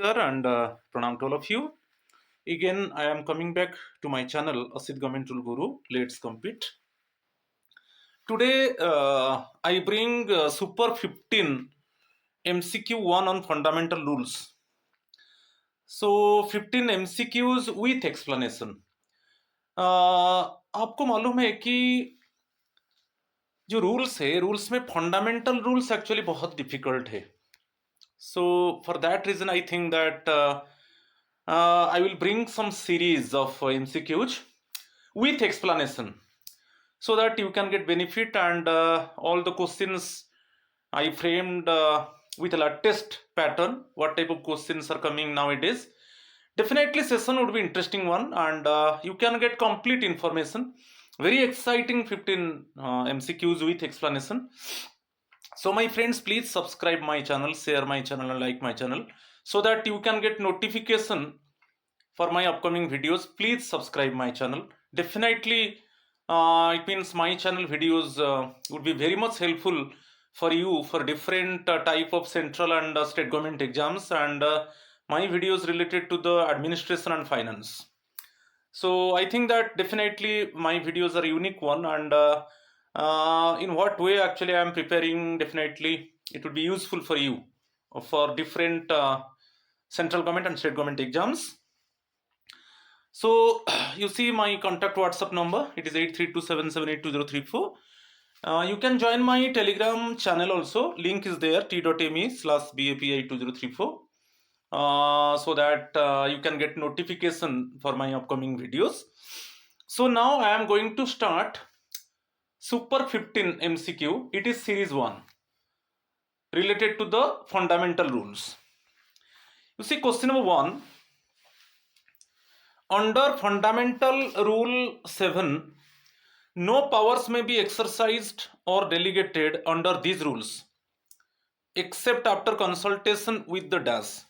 Namaskar and pranam to all of you. Again, I am coming back to my channel, Asit Government Tool Guru. Let's compete. Today, I bring Super 15 MCQ 1 on fundamental rules. So, 15 MCQs with explanation. आपको मालूम है कि जो rules है, rules में fundamental rules actually बहुत difficult है. So, for that reason, I think that I will bring some series of MCQs with explanation so that you can get benefit and all the questions I framed with a latest pattern. What type of questions are coming nowadays? Definitely session would be interesting one and you can get complete information. Very exciting 15 MCQs with explanation. So my friends, please subscribe my channel, share my channel and like my channel so that you can get notification for my upcoming videos. Please subscribe my channel. Definitely it means my channel videos would be very much helpful for you for different type of central and state government exams and my videos related to the administration and finance. So I think that definitely my videos are unique one and in what way actually I am preparing, definitely it would be useful for you for different central government and state government exams. So you see my contact WhatsApp number, it is 8327782034. You can join my Telegram channel also, link is there, t.me/BAPI2034. So that you can get notification for my upcoming videos. So now I am going to start Super 15 MCQ. It is series 1 related to the fundamental rules. You see question number 1. Under fundamental rule 7, no powers may be exercised or delegated under these rules except after consultation with the dash.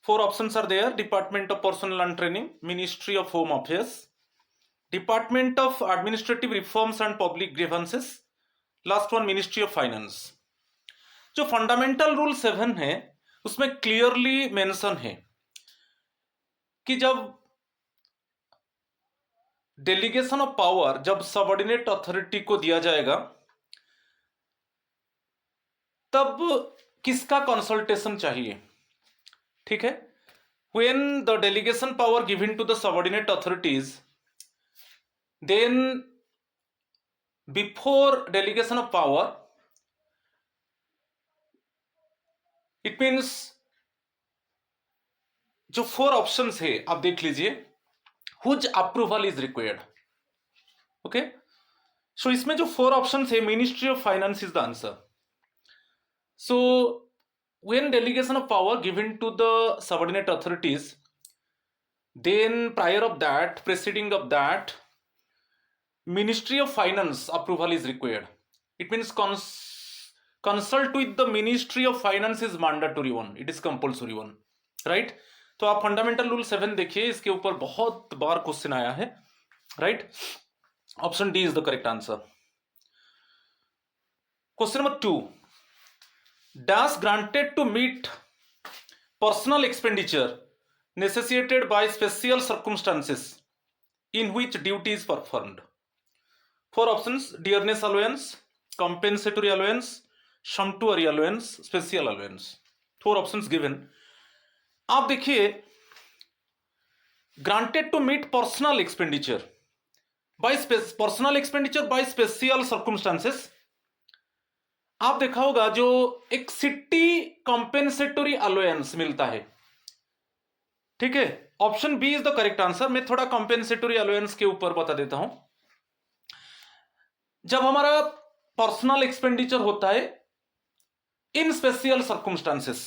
4 options are there: Department of Personnel and Training, Ministry of Home Affairs, Department of Administrative Reforms and Public Grievances, last one ministry of finance. जो fundamental rule 7 है उसमें clearly mention है कि जब delegation of power जब subordinate authority को दिया जाएगा तब किसका कंसल्टेशन चाहिए. ठीक है. When the delegation power given to the subordinate authorities, then before delegation of power, it means जो 4 ऑप्शंस है आप देख लीजिए, which approval is required. Okay. So इसमें जो 4 ऑप्शंस है, ministry of finance is the answer. So when delegation of power given to the subordinate authorities, then prior of that, preceding of that, Ministry of Finance approval is required. It means consult with the Ministry of Finance is mandatory one, it is compulsory one, right? तो आप fundamental rule 7 देखिए, इसके ऊपर बहुत बार question आया है, right? Option D is the correct answer. Question number 2. Dash granted to meet personal expenditure necessitated by special circumstances in which duty is performed. 4 options: dearness allowance, compensatory allowance, sumptuary allowance, special allowance. 4 options given. आप देखिए, granted to meet personal expenditure by special circumstances. आप देखा होगा जो एक city compensatory allowance मिलता है. ठीक है. Option B is the correct answer. मैं थोड़ा कॉम्पेंसेटरी अलाउंस के ऊपर बता देता हूं. जब हमारा पर्सनल एक्सपेंडिचर होता है इन स्पेशल सर्कमस्टांसेस,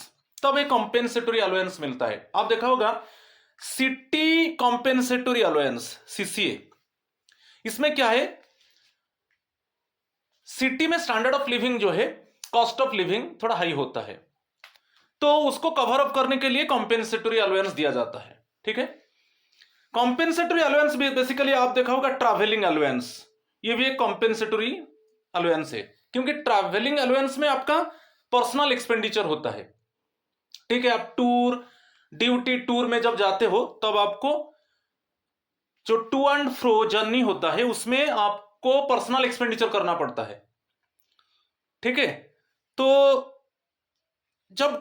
तब एक कॉम्पेंसेटरी अलाउंस मिलता है. आप देखा होगा सिटी कॉम्पेंसेटरी अलाउंस, सीसीए. इसमें क्या है, सिटी में स्टैंडर्ड ऑफ लिविंग जो है, कॉस्ट ऑफ लिविंग थोड़ा हाई होता है, तो उसको कवर अप करने के लिए कॉम्पेंसेटरी अलाउंस दिया जाता है. ठीक है. कॉम्पेंसेटरी अलाउंस बेसिकली आप देखा होगा ट्रैवलिंग अलाउंस, ये भी एक कॉम्पेंसेटरी अलाउंस है, क्योंकि ट्रैवलिंग अलाउंस में आपका पर्सनल एक्सपेंडिचर होता है. ठीक है, आप टूर, ड्यूटी टूर में जब जाते हो तब आपको जो टू एंड फ्रो जर्नी होता है उसमें आपको पर्सनल एक्सपेंडिचर करना पड़ता है। ठीक है, तो जब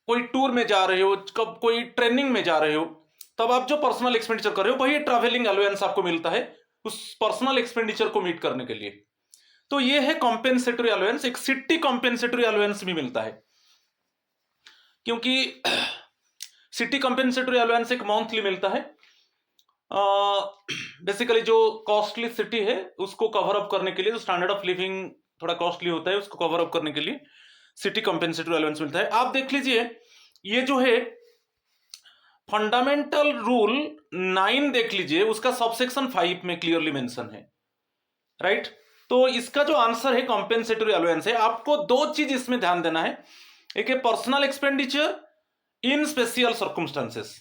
कोई टूर में जा रहे हो, कब कोई ट्रेनिंग में जा रहे हो, तब आप जो पर्सनल एक्सपेंडिचर कर रहे हो वही ट्रैवलिंग अलाउंस आपको मिलता है उस पर्सनल एक्सपेंडिचर को मीट करने के लिए। तो ये है कॉम्पेंसेटरी अलाउंस। एक सिटी कॉम्पेंसेटरी अलाउंस भी मिलता है, क्योंकि सिटी कॉम्पेंसेटरी अलाउंस एक मंथली मिलता है। बेसिकली जो कॉस्टली सिटी है उसको कवर अप करने के लिए, जो स्टैंडर्ड ऑफ लिविंग थोड़ा कॉस्टली होता है उसको कवर अप करने के लिए सिटी कॉम्पेंसेटरी अलाउंस मिलता है। आप देख लीजिए, ये जो है फंडामेंटल रूल 9 देख लीजिए, उसका सबसेक्शन 5 में क्लियरली मेंशन है, राइट। तो इसका जो आंसर है कॉम्पेंसेटरी अलाउंस है। आपको दो चीज इसमें ध्यान देना है, एक है personal expenditure in special circumstances,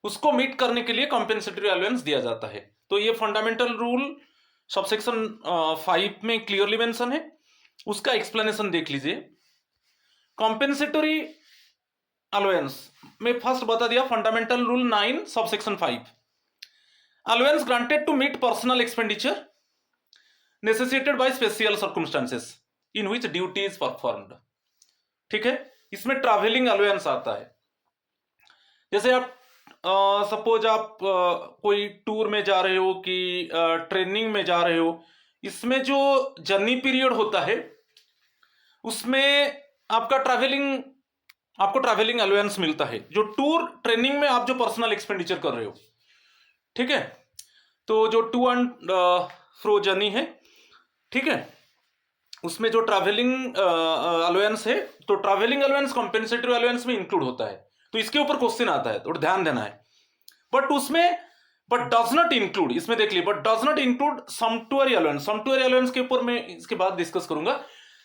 उसको मीट करने के लिए कॉम्पेंसेटरी अलाउंस दिया जाता है। तो ये फंडामेंटल रूल सबसेक्शन 5 में क्लियरली मेंशन है, उसका एक्सप्लेनेशन देख लीजिए। कॉम्पेंसेटरी अलाउंस में फर्स्ट बता दिया fundamental rule 9 subsection 5, allowance granted to meet personal expenditure necessitated by special circumstances in which duty is performed. ठीक है, इसमें ट्रैवलिंग अलाउंस आता है। जैसे आप सपोज आप कोई टूर में जा रहे हो कि ट्रेनिंग में जा रहे हो, इसमें जो जर्नी पीरियड होता है उसमें आपको ट्रैवलिंग अलाउंस मिलता है, जो टूर ट्रेनिंग में आप जो पर्सनल एक्सपेंडिचर कर रहे हो। ठीक है, तो जो टू एंड फ्रो जर्नी है, ठीक है, उसमें जो ट्रैवलिंग अलाउंस है, तो ट्रैवलिंग अलाउंस कॉम्पेंसेटरी अलाउंस में इंक्लूड होता है। तो इसके ऊपर क्वेश्चन आता है, तो ध्यान देना है। बट डज नॉट इंक्लूड, इसमें देख लीजिए, but does not include sumptuary allowance. Sumptuary allowance के ऊपर मैं इसके बाद डिस्कस करूंगा।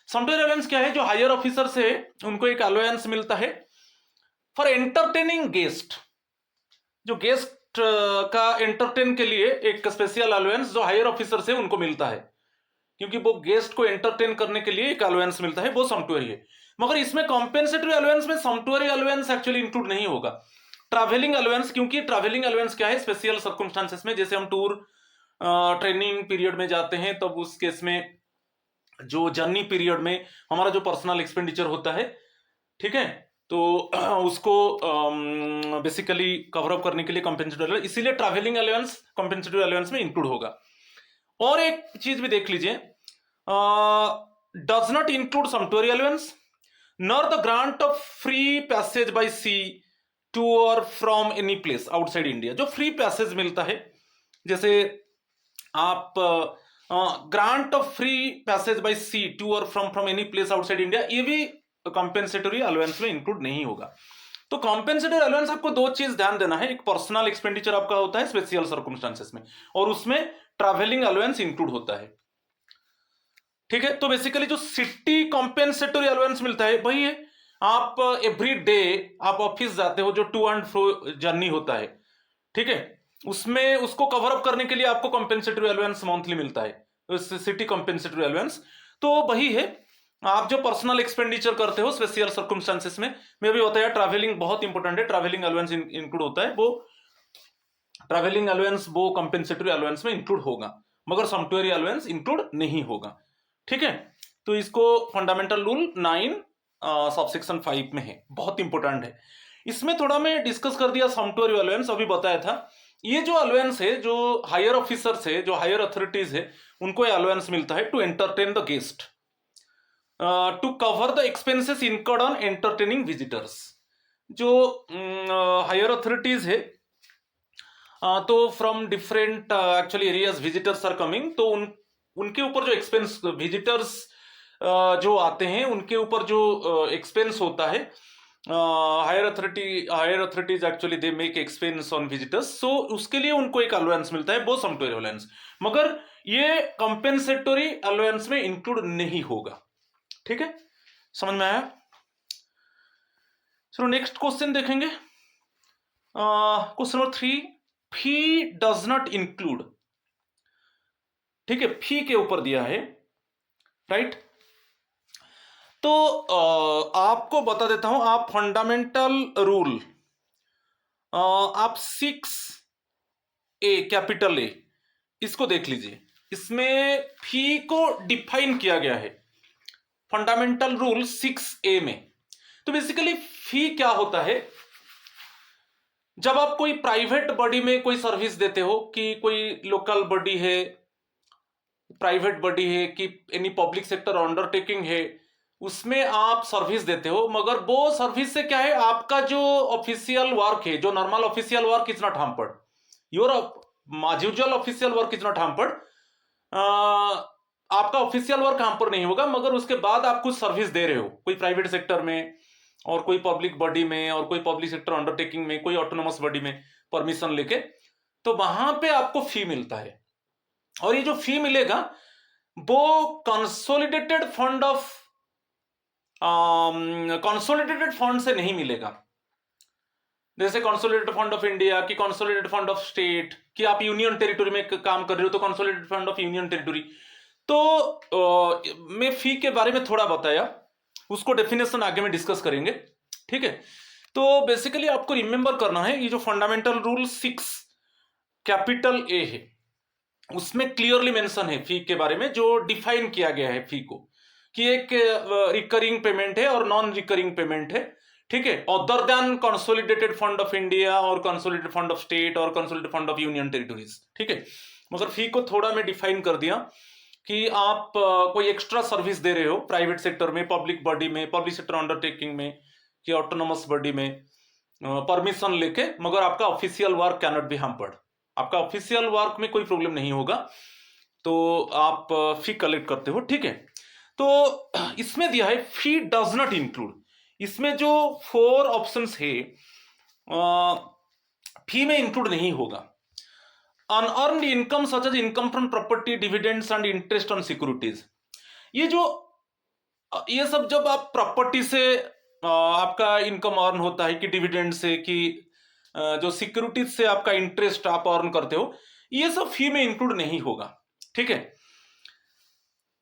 सम्पटुअरी अलाउंस क्या है, जो हायर ऑफिसर से उनको एक अलाउंस मिलता है फॉर एंटरटेनिंग गेस्ट, जो गेस्ट का एंटरटेन के लिए एक स्पेशल अलाउंस जो हायर ऑफिसर से उनको मिलता है, क्योंकि वो गेस्ट को एंटरटेन करने के लिए एक अलाउंस मिलता है, वो सम्पटुअरी है। मगर इसमें कॉम्पेंसेटरी अलाउंस में सम्पटुअरी अलाउंस एक्चुअली इंक्लूड नहीं होगा, ट्रैवलिंग अलाउंस। क्योंकि ट्रैवलिंग अलाउंस क्या है, स्पेशल सर्कमस्टांसेस में, जैसे हम टूर ट्रेनिंग पीरियड में जाते हैं, तब उस केस में जो जर्नी पीरियड में हमारा जो पर्सनल एक्सपेंडिचर होता है, ठीक है, तो उसको बेसिकली कवर अप करने के लिए कॉम्पेंसेटरी अलाउंस, इसीलिए ट्रैवलिंग अलाउंस कॉम्पेंसेटरी अलाउंस में इंक्लूड होगा। और एक चीज भी देख लीजिए, does not include sumptuary allowance nor the grant of free passage by sea to or from any place outside India. जो फ्री पैसेज मिलता है, जैसे आप grant of free passage by sea to or from any place outside India, ये भी compensatory allowance में include नहीं होगा। तो कॉम्पेंसेटरी अलाउंस आपको दो चीज ध्यान देना है, एक पर्सनल एक्सपेंडिचर आपका होता है स्पेशल सर्कमस्टांसेस में, और उसमें ट्रैवलिंग अलाउंस इंक्लूड होता है। ठीक है, तो बेसिकली जो सिटी कॉम्पेंसेटरी अलाउंस मिलता है वही है, आप एवरी डे आप ऑफिस जाते हो, जो टू एंड फ्रो जर्नी होता है, ठीक है, उसमें उसको कवर अप करने के लिए आपको कॉम्पेंसेटरी अलाउंस मंथली मिलता है, सिटी कॉम्पेंसेटरी अलाउंस। तो वही है, आप जो पर्सनल एक्सपेंडिचर करते हो स्पेशल सर्कमस्टांसेस में, मैं भी बताया ट्रैवलिंग बहुत इंपॉर्टेंट है, ट्रैवलिंग अलाउंस इंक्लूड होता है, वो ट्रैवलिंग अलाउंस वो कॉम्पेंसेटरी अलाउंस में इंक्लूड होगा, मगर सम्पटुअरी अलाउंस इंक्लूड नहीं होगा। ठीक है, तो इसको फंडामेंटल रूल 9 सबसेक्शन 5 में है, बहुत इंपॉर्टेंट है। इसमें थोड़ा मैं डिस्कस कर दिया सम्पटुअरी अलाउंस, अभी बताया था। ये जो अलाउंस है, जो हायर ऑफिसर से, जो हायर अथॉरिटीज है, उनको ये अलाउंस मिलता है to entertain the guest, to cover the expenses incurred on entertaining visitors. जो हायर अथॉरिटीज है, तो from different actually areas visitors are coming, तो उनके ऊपर जो एक्सपेंस, विजिटर्स जो आते हैं उनके ऊपर जो एक्सपेंस होता है, higher authorities actually they make expense on visitors, so उसके लिए उनको एक अलाउंस मिलता है, वो सम्पटुअरी अलाउंस, मगर ये कंपेंसेटरी अलाउंस में इंक्लूड नहीं होगा। ठीक है, समझ में आया? चलो नेक्स्ट क्वेश्चन देखेंगे, question number 3, fee does not include. ठीक है, फी के ऊपर दिया है, राइट। तो आपको बता देता हूं, आप फंडामेंटल रूल आप 6A कैपिटल ए इसको देख लीजिए। इसमें फी को डिफाइन किया गया है फंडामेंटल रूल 6A में। तो बेसिकली फी क्या होता है, जब आप कोई प्राइवेट बॉडी में कोई सर्विस देते हो, कि कोई लोकल बॉडी है, प्राइवेट बॉडी है, कि एनी पब्लिक सेक्टर अंडरटेकिंग है, उसमें आप सर्विस देते हो, मगर वो सर्विस से क्या है, आपका जो ऑफिशियल वर्क है, जो normal official work is not hampered, your usual official work is not hampered, आपका ऑफिशियल वर्क हैम्पर नहीं होगा, मगर उसके बाद आप कुछ सर्विस दे रहे हो कोई प्राइवेट सेक्टर में और कोई पब्लिक बॉडी में और कोई पब्लिक सेक्टर अंडरटेकिंग में, कोई ऑटोनोमस बॉडी में परमिशन लेके, तो वहां पे आपको फी मिलता है। और ये जो फी मिलेगा वो कंसोलिडेटेड फंड से नहीं मिलेगा। जैसे कंसोलिडेटेड फंड ऑफ इंडिया कि कंसोलिडेटेड फंड ऑफ स्टेट, कि आप यूनियन टेरिटरी में काम कर रहे हो तो consolidated fund of union territory. तो मैं फी के बारे में थोड़ा बताया, उसको डेफिनेशन आगे में डिस्कस करेंगे, ठीक है। तो बेसिकली आपको रिमेंबर करना है, ये जो फंडामेंटल रूल 6 कैपिटल ए है, उसमें क्लियरली मेंशन है फी के बारे में, जो डिफाइन किया गया है फी को, कि एक रिकरिंग पेमेंट है और नॉन रिकरिंग पेमेंट है, ठीक है, other than consolidated fund of India और कंसोलिडेटेड फंड ऑफ स्टेट और consolidated fund of union territories, ठीक है। मगर फी को थोड़ा मैं डिफाइन कर दिया कि आप कोई एक्स्ट्रा सर्विस दे रहे हो प्राइवेट सेक्टर में, पब्लिक बॉडी में, पब्लिक सेक्टर अंडरटेकिंग में, कि ऑटोनोमस बॉडी में परमिशन लेके, मगर आपका official work can not be hampered, आपका ऑफिशियल वर्क में कोई प्रॉब्लम नहीं होगा, तो आप फी कलेक्ट करते हो, ठीक है। तो इसमें दिया है फी डज नॉट इंक्लूड, इसमें जो 4 ऑप्शंस है फी में इंक्लूड नहीं होगा। Unearned income such as income from property, dividends and interest on securities, ये सब जब आप प्रॉपर्टी से आपका इनकम अर्न होता है, कि डिविडेंड से, कि जो सिक्योरिटीज से आपका इंटरेस्ट आप अर्न करते हो, ये सब फी में इंक्लूड नहीं होगा, ठीक है।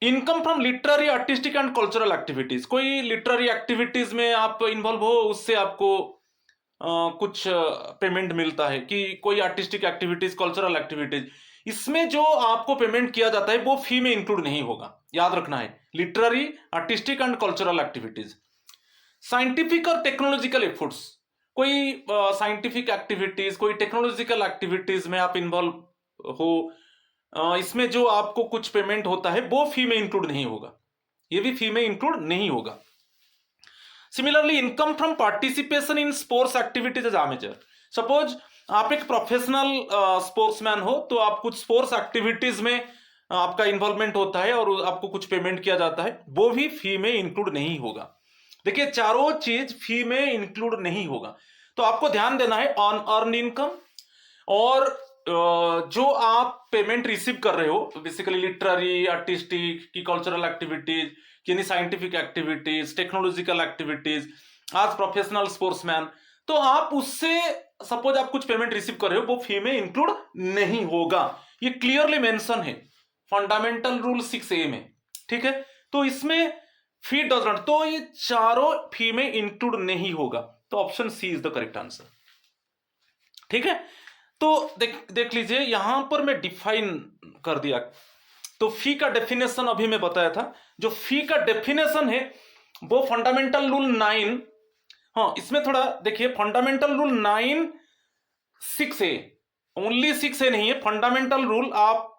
Income from literary, artistic and cultural activities, कोई लिटरेरी एक्टिविटीज में आप इन्वॉल्व हो, उससे आपको कुछ पेमेंट मिलता है, कि कोई आर्टिस्टिक एक्टिविटीज, कल्चरल एक्टिविटीज, इसमें जो आपको पेमेंट किया जाता है वो फी में इंक्लूड नहीं होगा, याद रखना है। Literary, artistic and cultural activities. Scientific और टेक्नोलॉजिकल एफर्ट्स, कोई साइंटिफिक एक्टिविटीज, कोई टेक्नोलॉजिकल एक्टिविटीज में आप इन्वॉल्व हो, इसमें जो आपको कुछ पेमेंट होता है वो फी में इंक्लूड नहीं होगा, ये भी फी में इंक्लूड नहीं होगा। Similarly income from participation in sports activities as amateur, suppose आप एक प्रोफेशनल स्पोर्ट्समैन हो, तो आप कुछ स्पोर्ट्स एक्टिविटीज में आपका इन्वॉल्वमेंट होता है और आपको कुछ पेमेंट किया जाता है, वो भी फी में इंक्लूड नहीं होगा। देखिए चारों चीज फी में इंक्लूड नहीं होगा, तो आपको ध्यान देना है ऑन अर्न इनकम, और जो आप पेमेंट रिसीव कर रहे हो, बेसिकली लिटरेरी, आर्टिस्टिक की कल्चरल एक्टिविटीज, यानी साइंटिफिक एक्टिविटीज, टेक्नोलॉजिकल एक्टिविटीज, आज प्रोफेशनल स्पोर्ट्समैन, तो आप उससे सपोज आप कुछ पेमेंट रिसीव कर रहे हो, वो फी में इंक्लूड नहीं होगा, ये क्लियरली मेंशन है फंडामेंटल रूल 6A में, ठीक है। तो इसमें फी डज नॉट, तो ये चारों फी में इंक्लूड नहीं होगा, तो option C is the correct answer, ठीक है। तो देख लीजिए यहां पर मैं डिफाइन कर दिया, तो फी का डेफिनेशन अभी मैं बताया था, जो फी का डेफिनेशन है वो फंडामेंटल रूल 9, हाँ इसमें थोड़ा देखिए, fundamental rule 9 6A, only 6A नहीं है, फंडामेंटल रूल, आप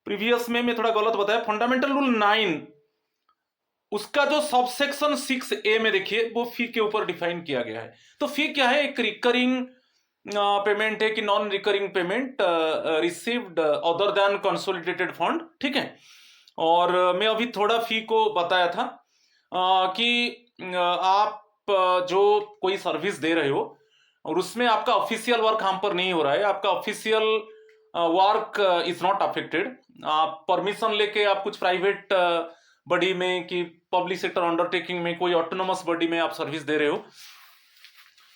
प्रीवियस में मैं थोड़ा गलत बताया, फंडामेंटल रूल 9 उसका जो सबसेक्शन 6A में देखिए वो फी के ऊपर डिफाइन किया गया है। तो फी क्या है, एक रिकरिंग पेमेंट है कि non recurring payment received other than consolidated fund, ठीक है। और मैं अभी थोड़ा फी को बताया था कि आप जो कोई सर्विस दे रहे हो और उसमें आपका ऑफिशियल वर्क हम पर नहीं हो रहा है, आपका official work is not affected, आप परमिशन लेके आप कुछ प्राइवेट बॉडी में कि पब्लिक सेक्टर अंडरटेकिंग में, कोई ऑटोनोमस बॉडी में आप सर्विस दे रहे हो,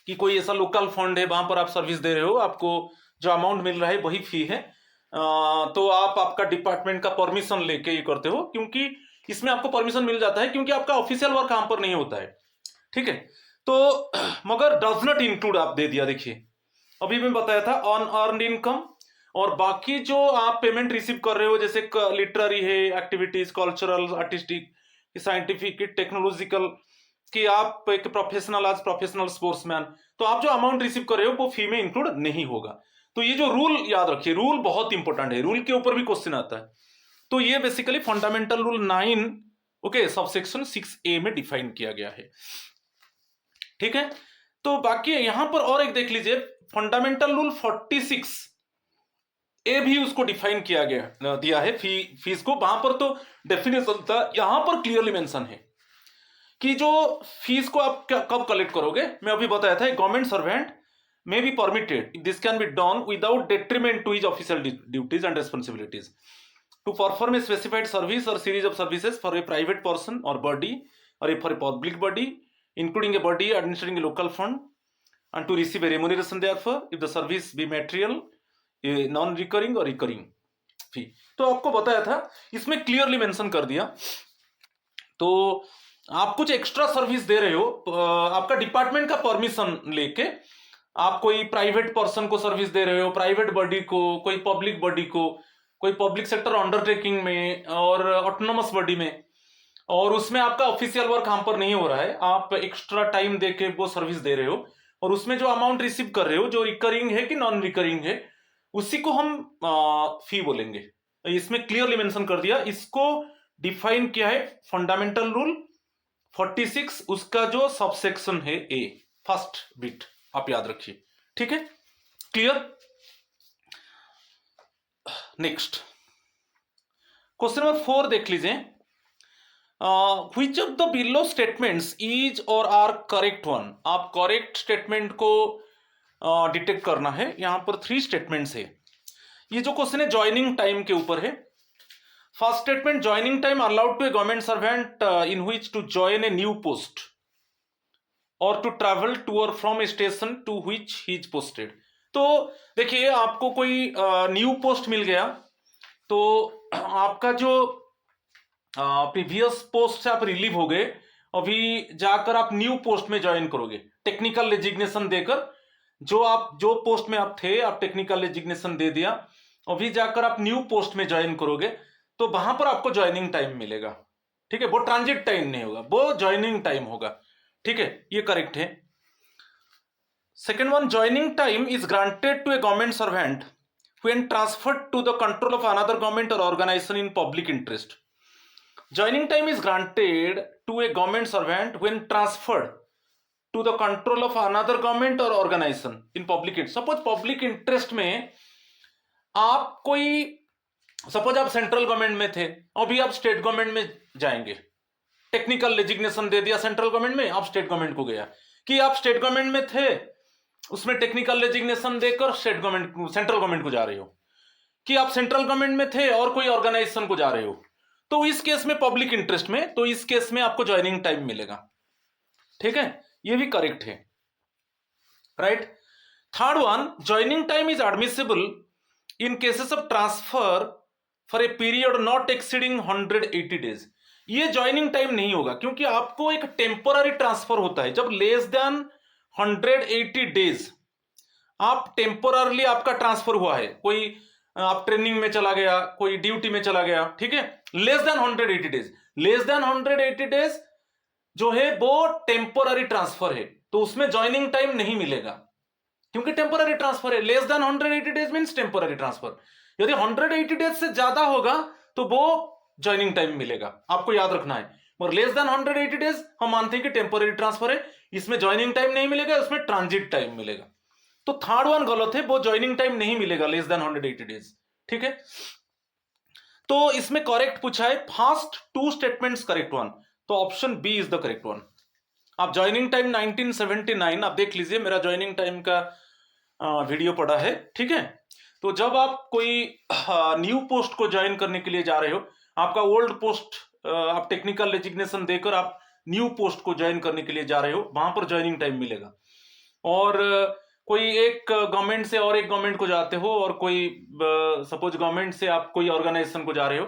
कि कोई ऐसा लोकल फंड है वहां पर आप सर्विस दे रहे हो, आपको जो अमाउंट मिल रहा है वही फी है, तो आप आपका डिपार्टमेंट का परमिशन लेके ये करते हो, क्योंकि इसमें आपको परमिशन मिल जाता है क्योंकि आपका ऑफिशियल वर्क यहाँ पर नहीं होता है, ठीक है। तो मगर डज नॉट इंक्लूड आप दे दिया, देखिए अभी मैं बताया था ऑन अर्न इनकम, और बाकी जो आप पेमेंट रिसीव कर रहे हो जैसे लिटरेरी है, activities, cultural, artistic, scientific, technological, कि आप एक प्रोफेशनल, आज प्रोफेशनल स्पोर्ट्समैन, तो आप जो अमाउंट रिसीव कर रहे हो वो फी में इंक्लूड नहीं होगा। तो ये जो रूल याद रखिए, रूल बहुत इंपॉर्टेंट है, रूल के ऊपर भी क्वेश्चन आता है। तो ये basically fundamental rule 9 okay subsection 6A में डिफाइन किया गया है, ठीक है। तो बाकी यहां पर और एक देख लीजिए, फंडामेंटल रूल 46 ए भी उसको डिफाइन किया गया, दिया है फीस को, वहां पर तो डेफिनेशन था, यहां पर क्लियरली मेंशन है कि जो फीस को आप कब कलेक्ट करोगे। मैं अभी बताया था, government servant may be permitted, this can be done without detriment to his official duties and responsibilities, to perform a specified service or series of services for a private person or body, or for a public body, including a body administering a local fund, and to receive a remuneration therefore, if the service be material, non recurring or recurring fee। तो आपको बताया था, इसमें clearly mention कर दिया। तो आप कुछ एक्स्ट्रा सर्विस दे रहे हो, आपका डिपार्टमेंट का परमिशन लेके आप कोई प्राइवेट पर्सन को सर्विस दे रहे हो, प्राइवेट बॉडी को, कोई पब्लिक बॉडी को, कोई पब्लिक सेक्टर अंडरटेकिंग में और ऑटोनोमस बॉडी में, और उसमें आपका ऑफिशियल वर्क हम पर नहीं हो रहा है, आप एक्स्ट्रा टाइम देके वो सर्विस दे रहे हो, और उसमें जो अमाउंट रिसीव कर रहे हो जो रिकरिंग है कि नॉन रिकरिंग है, उसी को हम फी बोलेंगे। इसमें क्लियरली मेंशन कर दिया, इसको डिफाइन किया है फंडामेंटल रूल 46, उसका जो सबसेक्शन है ए, फर्स्ट बिट आप याद रखिए, ठीक है, क्लियर। नेक्स्ट क्वेश्चन नंबर 4 देख लीजिए, which of the below statements is और आर करेक्ट वन। आप करेक्ट स्टेटमेंट को डिटेक्ट करना है। यहां पर 3 स्टेटमेंट्स है। ये जो क्वेश्चन है ज्वाइनिंग टाइम के ऊपर है। First statement, joining time allowed to a government servant in which to join a new post or to travel to or from a station to which he is posted. तो देखिए आपको कोई new post मिल गया, तो आपका जो previous post से आप रिलीव हो गए, अभी जाकर आप न्यू पोस्ट में ज्वाइन करोगे, टेक्निकल रेजिग्नेशन देकर, जो पोस्ट में आप थे आप टेक्निकल रेजिग्नेशन दे दिया, अभी जाकर आप न्यू पोस्ट में ज्वाइन करोगे, तो वहां पर आपको ज्वाइनिंग टाइम मिलेगा, ठीक है। वो ट्रांजिट टाइम नहीं होगा, वो ज्वाइनिंग टाइम होगा, ठीक है, ये करेक्ट है। Second one, joining time is granted to a government servant when transferred to the control of another government or organisation in public interest. Joining time is granted to a government servant when transferred to the control of another government or organisation in public interest. Suppose public interest में आप कोई, suppose आप central government में थे, अभी आप state government में जाएंगे, टेक्निकल रेजिग्नेशन दे दिया सेंट्रल गवर्नमेंट में, आप स्टेट गवर्नमेंट को गया, कि आप स्टेट गवर्नमेंट में थे, उसमें टेक्निकल रेजिग्नेशन देकर स्टेट गवर्नमेंट, सेंट्रल गवर्नमेंट को जा रहे हो, कि आप सेंट्रल गवर्नमेंट में थे और कोई ऑर्गेनाइजेशन को जा रहे हो, तो इस केस में पब्लिक इंटरेस्ट में, तो इस केस में आपको ज्वाइनिंग टाइम मिलेगा, ठीक है, ये भी करेक्ट है, right. Third one, joining time is admissible in cases of transfer for a period not exceeding 180 days. ये ज्वाइनिंग टाइम नहीं होगा, क्योंकि आपको एक टेम्पोररी ट्रांसफर होता है, जब लेस देन 180 डेज आप टेम्पोररली आपका ट्रांसफर हुआ है, कोई आप ट्रेनिंग में चला गया, कोई ड्यूटी में चला गया, ठीक है, less than 180 days, less than 180 days जो है वो टेम्पोररी ट्रांसफर है, तो उसमें ज्वाइनिंग टाइम नहीं मिलेगा, क्योंकि टेम्पोररी ट्रांसफर है। Less than 180 days means temporary transfer, यदि 180 डेज से ज्यादा होगा तो वो ज्वाइनिंग टाइम मिलेगा, आपको याद रखना है। मगर लेस देन 180 डेज हम मानते हैं कि टेम्पोररी ट्रांसफर है, इसमें ज्वाइनिंग टाइम नहीं मिलेगा, उसमें ट्रांजिट टाइम मिलेगा। तो थर्ड वन गलत है, वो ज्वाइनिंग टाइम नहीं मिलेगा लेस देन 180 डेज, ठीक है। तो इसमें करेक्ट पूछा है फर्स्ट 2 स्टेटमेंट्स करेक्ट वन, तो option B is the correct one. आप ज्वाइनिंग टाइम 1979 आप देख लीजिए, मेरा ज्वाइनिंग टाइम का वीडियो पड़ा है, ठीक है। तो जब आप कोई न्यू पोस्ट को ज्वाइन करने के लिए जा रहे हो, आपका ओल्ड पोस्ट आप टेक्निकल रेजिग्नेशन देकर आप न्यू पोस्ट को ज्वाइन करने के लिए जा रहे हो, वहां पर ज्वाइनिंग टाइम मिलेगा। और कोई एक गवर्नमेंट से और एक गवर्नमेंट को जाते हो, और कोई सपोज गवर्नमेंट से आप कोई ऑर्गेनाइजेशन को जा रहे हो,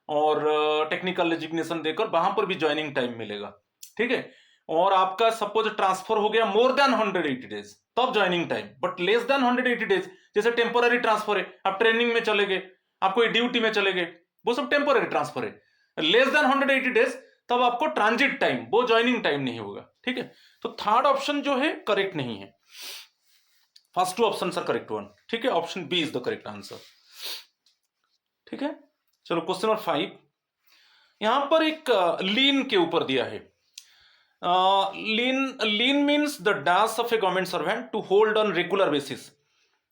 और टेक्निकल रेजिग्नेशन देकर वहां पर भी ज्वाइनिंग टाइम मिलेगा, ठीक है। और आपका सपोज ट्रांसफर हो गया मोर देन 180 डेज, तब joining time, but less than 180 days जैसे टेम्पोररी ट्रांसफर है, आप ट्रेनिंग में चले गए, आप कोई ड्यूटी में चले गए, वो सब टेम्पोररी ट्रांसफर है। लेस देन 180 डेज तब आपको ट्रांजिट टाइम, वो ज्वाइनिंग टाइम नहीं होगा, ठीक है। तो थर्ड ऑप्शन जो है करेक्ट नहीं है, first two option are correct one, ठीक है। Option B is the correct answer, ठीक है। चलो क्वेश्चन नंबर 5, यहां पर एक लीन के ऊपर दिया है। Lien means the dash of a government servant to hold on regular basis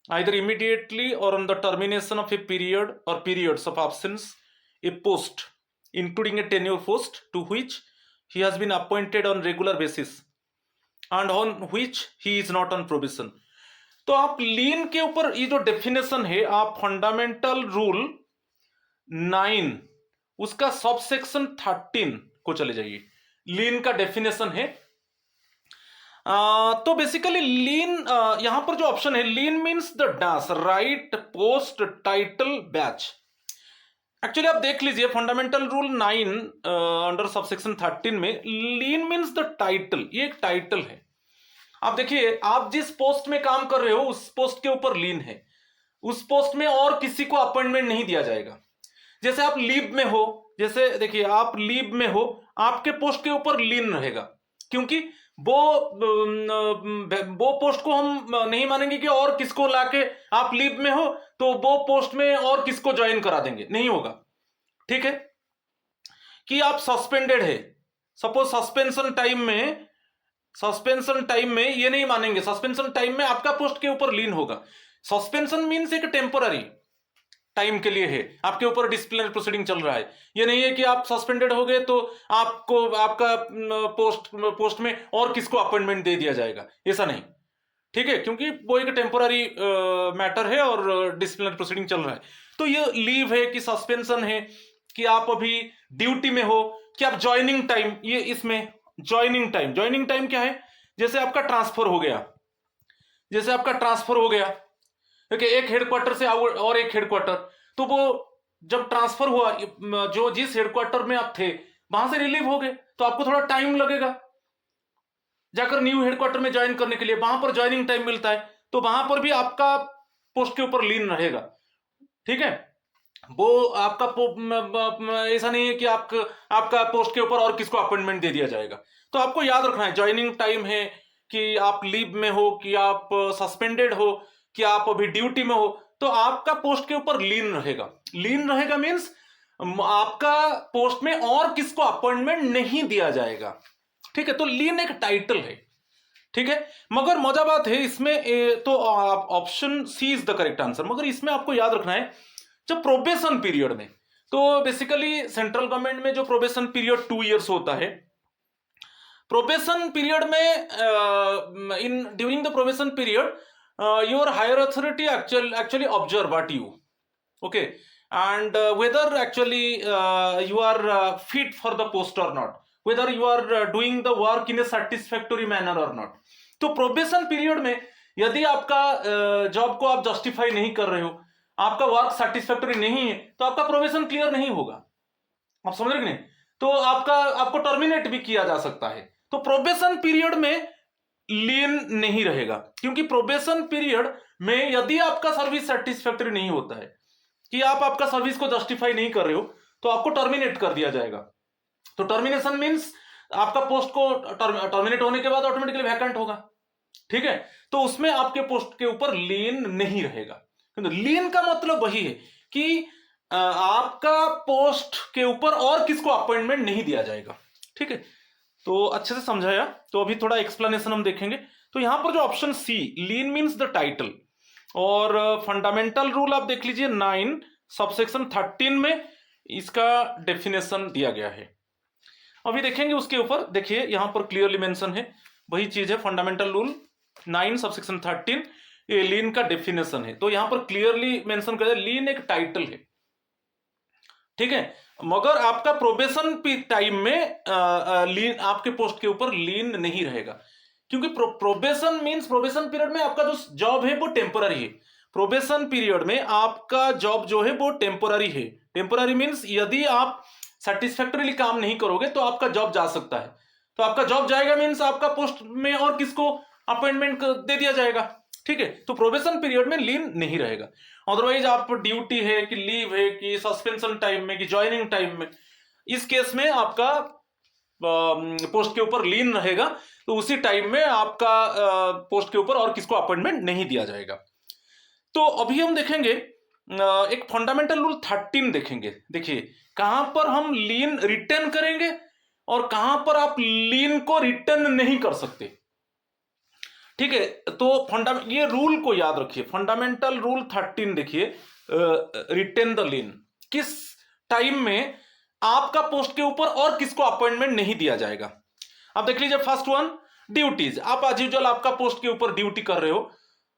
either immediately or on the termination of a period or periods of absence a post including a tenure post to which he has been appointed on regular basis and on which he is not on probation। तो आप लीन के ऊपर ये जो definition है, आप fundamental rule 9 उसका sub section 13 को चले जाइए, लीन का डेफिनेशन है। तो बेसिकली लीन यहां पर जो ऑप्शन है, lien means the dash right post title batch. Actually आप देख लीजिए फंडामेंटल रूल 9 अंडर सबसेक्शन 13 में लीन मीन्स द टाइटल, ये एक टाइटल है। आप देखिए, आप जिस पोस्ट में काम कर रहे हो उस पोस्ट के ऊपर लीन है, उस पोस्ट में और किसी को अपॉइंटमेंट नहीं दिया जाएगा। जैसे आप लीव में हो, जैसे देखिए आप लीव में हो, आपके पोस्ट के ऊपर लीन रहेगा, क्योंकि वो पोस्ट को हम नहीं मानेंगे कि और किसको लाके, आप लीव में हो तो वो पोस्ट में और किसको ज्वाइन करा देंगे, नहीं होगा, ठीक है। कि आप सस्पेंडेड है, सपोज सस्पेंशन टाइम में ये नहीं मानेंगे, सस्पेंशन टाइम में आपका पोस्ट के ऊपर लीन होगा। सस्पेंशन मीन्स एक टेम्पोररी टाइम के लिए है, आपके ऊपर डिसिप्लिनरी प्रोसीडिंग चल रहा है। ये नहीं है कि आप सस्पेंडेड हो गए तो आपको आपका पोस्ट में और किसको अपॉइंटमेंट दे दिया जाएगा, ऐसा नहीं, ठीक है, क्योंकि वो एक टेम्पोररी मैटर है और डिसिप्लिनरी प्रोसीडिंग चल रहा है। तो ये लीव है कि सस्पेंशन है कि आप अभी ड्यूटी में हो, कि आप ज्वाइनिंग टाइम, ये इसमें ज्वाइनिंग टाइम क्या है, जैसे आपका ट्रांसफर हो गया, क्योंकि एक हेडक्वार्टर से और एक हेडक्वार्टर, तो वो जब ट्रांसफर हुआ, जो जिस हेडक्वार्टर में आप थे वहां से रिलीव हो गए, तो आपको थोड़ा टाइम लगेगा जाकर न्यू हेडक्वार्टर में ज्वाइन करने के लिए, वहां पर ज्वाइनिंग टाइम मिलता है, तो वहां पर भी आपका पोस्ट के ऊपर लीन रहेगा, ठीक है। वो आपका ऐसा नहीं है कि आपका पोस्ट के ऊपर और किसको अपॉइंटमेंट दे दिया जाएगा। तो आपको याद रखना है, ज्वाइनिंग टाइम है कि आप लीव में हो, कि आप सस्पेंडेड हो, कि आप अभी ड्यूटी में हो, तो आपका पोस्ट के ऊपर लीन रहेगा मीन्स आपका पोस्ट में और किसको अपॉइंटमेंट नहीं दिया जाएगा, ठीक है। तो लीन एक टाइटल है, ठीक है। मगर मजा बात है इसमें तो option C is the correct answer. मगर इसमें आपको याद रखना है, जब प्रोबेशन पीरियड में, तो बेसिकली सेंट्रल गवर्नमेंट में जो प्रोबेशन पीरियड 2 इयर्स होता है, प्रोबेशन पीरियड में in during the probation period your higher authority actually observe what you, okay, and whether actually you are fit for the post or not, whether you are doing the work in a satisfactory manner or not। तो probation period में यदि आपका job को आप justify नहीं कर रहे हो, आपका वर्क सेटिस्फैक्टरी नहीं है, तो आपका प्रोबेशन क्लियर नहीं होगा, आप समझ रहे कि नहीं, तो आपको टर्मिनेट भी किया जा सकता है। तो प्रोबेशन पीरियड में लीन नहीं रहेगा, क्योंकि प्रोबेशन पीरियड में यदि आपका सर्विस सेटिस्फैक्टरी नहीं होता है, कि आप आपका सर्विस को जस्टिफाई नहीं कर रहे हो, तो आपको टर्मिनेट कर दिया जाएगा। तो टर्मिनेशन मींस आपका पोस्ट को टर्मिनेट होने के बाद ऑटोमेटिकली वैकेंट होगा, ठीक है। तो उसमें आपके पोस्ट के ऊपर लीन नहीं रहेगा। लीन का मतलब वही है कि आपका पोस्ट के ऊपर और किसको अपॉइंटमेंट नहीं दिया जाएगा, ठीक है। तो अच्छे से समझाया। तो अभी थोड़ा एक्सप्लेनेशन हम देखेंगे। तो यहां पर जो option C, lien means the title, और फंडामेंटल रूल आप देख लीजिए 9 सबसेक्शन 13 में इसका डेफिनेशन दिया गया है। अभी देखेंगे उसके ऊपर। देखिए यहां पर क्लियरली मेंशन है, वही चीज है, फंडामेंटल रूल 9 सबसेक्शन 13, ये लीन का डेफिनेशन है। तो यहां पर क्लियरली मेंशन कर दिया, लीन एक टाइटल है, ठीक है। मगर आपका प्रोबेशन टाइम में लीन, आपके पोस्ट के ऊपर लीन नहीं रहेगा, क्योंकि प्रोबेशन मींस प्रोबेशन पीरियड में आपका जो जॉब है वो टेम्पररी है। प्रोबेशन पीरियड में आपका जॉब जो है वो टेम्पोररी है। टेम्पोररी मीन्स यदि आप सेटिस्फैक्टरीली काम नहीं करोगे तो आपका जॉब जा सकता है। तो आपका जॉब जाएगा मीन्स आपका पोस्ट में और किसको अपॉइंटमेंट दे दिया जाएगा। ठीक है, तो प्रोबेशन पीरियड में लीन नहीं रहेगा। अदरवाइज आप ड्यूटी है कि लीव है कि सस्पेंशन टाइम में कि ज्वाइनिंग टाइम में, इस केस में आपका पोस्ट के ऊपर लीन रहेगा, तो उसी टाइम में आपका पोस्ट के ऊपर और किसको अपॉइंटमेंट नहीं दिया जाएगा। तो अभी हम देखेंगे एक फंडामेंटल रूल 13 देखेंगे। देखिए कहां पर हम लीन रिटर्न करेंगे और कहां पर आप लीन को रिटर्न नहीं कर सकते। ठीक है, तो ये रूल को याद रखिए, फंडामेंटल रूल 13 देखिए, रिटर्न द लीन, किस टाइम में आपका पोस्ट के ऊपर और किसको अपॉइंटमेंट नहीं दिया जाएगा। अब देख लीजिए फर्स्ट वन, ड्यूटीज। आप एज यूजुअल आपका पोस्ट के ऊपर ड्यूटी कर रहे हो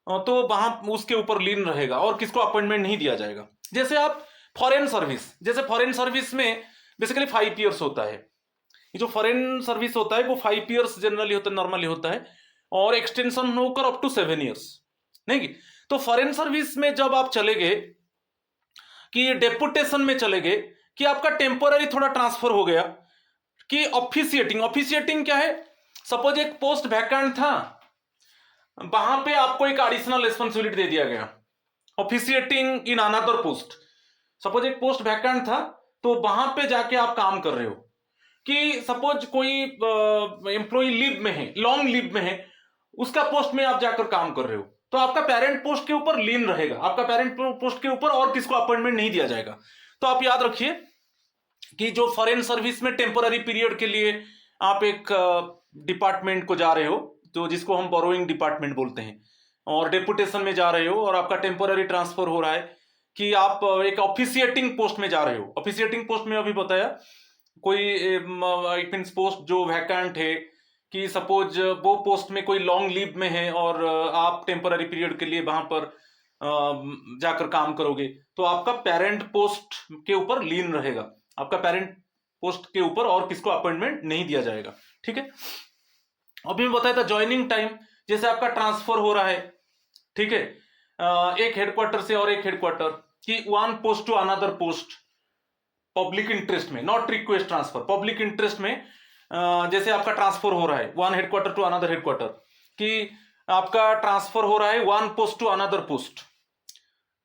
तो वहां उसके ऊपर लीन रहेगा और किसको अपॉइंटमेंट नहीं दिया जाएगा। जैसे आप फॉरेन सर्विस, जैसे फॉरेन सर्विस में बेसिकली 5 ईयर्स होता है। ये जो फॉरेन सर्विस होता है वो 5 ईयर्स जनरली होता है, नॉर्मली होता है, और एक्सटेंशन होकर अप टू 7 ईयर्स नहीं। तो फॉरेन सर्विस में जब आप चले गए कि डेपुटेशन में चले गए कि आपका टेम्पोररी थोड़ा ट्रांसफर हो गया कि ऑफिशिएटिंग। ऑफिशिएटिंग क्या है, सपोज एक पोस्ट वैकेंट था, वहां पे आपको एक एडिशनल रिस्पॉन्सिबिलिटी दे दिया गया, officiating in another post. Suppose एक पोस्ट वैकेंट था तो वहां पे जाके आप काम कर रहे हो कि सपोज कोई एम्प्लॉय लीव में है, लॉन्ग लीव में है, उसका पोस्ट में आप जाकर काम कर रहे हो, तो आपका पेरेंट पोस्ट के ऊपर लीन रहेगा, आपका पेरेंट पोस्ट के ऊपर और किसको अपॉइंटमेंट नहीं दिया जाएगा। तो आप याद रखिए कि जो फॉरेन सर्विस में टेम्पोररी पीरियड के लिए आप एक डिपार्टमेंट को जा रहे हो, तो जिसको हम बोरोइंग डिपार्टमेंट बोलते हैं, और डेपुटेशन में जा रहे हो और आपका टेम्पोररी ट्रांसफर हो रहा है कि आप एक ऑफिशिएटिंग पोस्ट में जा रहे हो। ऑफिशिएटिंग पोस्ट में अभी बताया कोई मींस पोस्ट जो वैकेंट है कि सपोज वो पोस्ट में कोई लॉन्ग लीव में है और आप टेम्पोररी पीरियड के लिए वहां पर जाकर काम करोगे, तो आपका पेरेंट पोस्ट के ऊपर लीन रहेगा, आपका पेरेंट पोस्ट के ऊपर और किसको अपॉइंटमेंट नहीं दिया जाएगा। ठीक है, अभी मैं बताया था ज्वाइनिंग टाइम, जैसे आपका ट्रांसफर हो रहा है, ठीक है, एक हेडक्वार्टर से और एक हेडक्वार्टर कि one post to another post public interest में, not request transfer, public interest में जैसे आपका ट्रांसफर हो रहा है one headquarter to another headquarter, कि आपका ट्रांसफर हो रहा है one post to another post.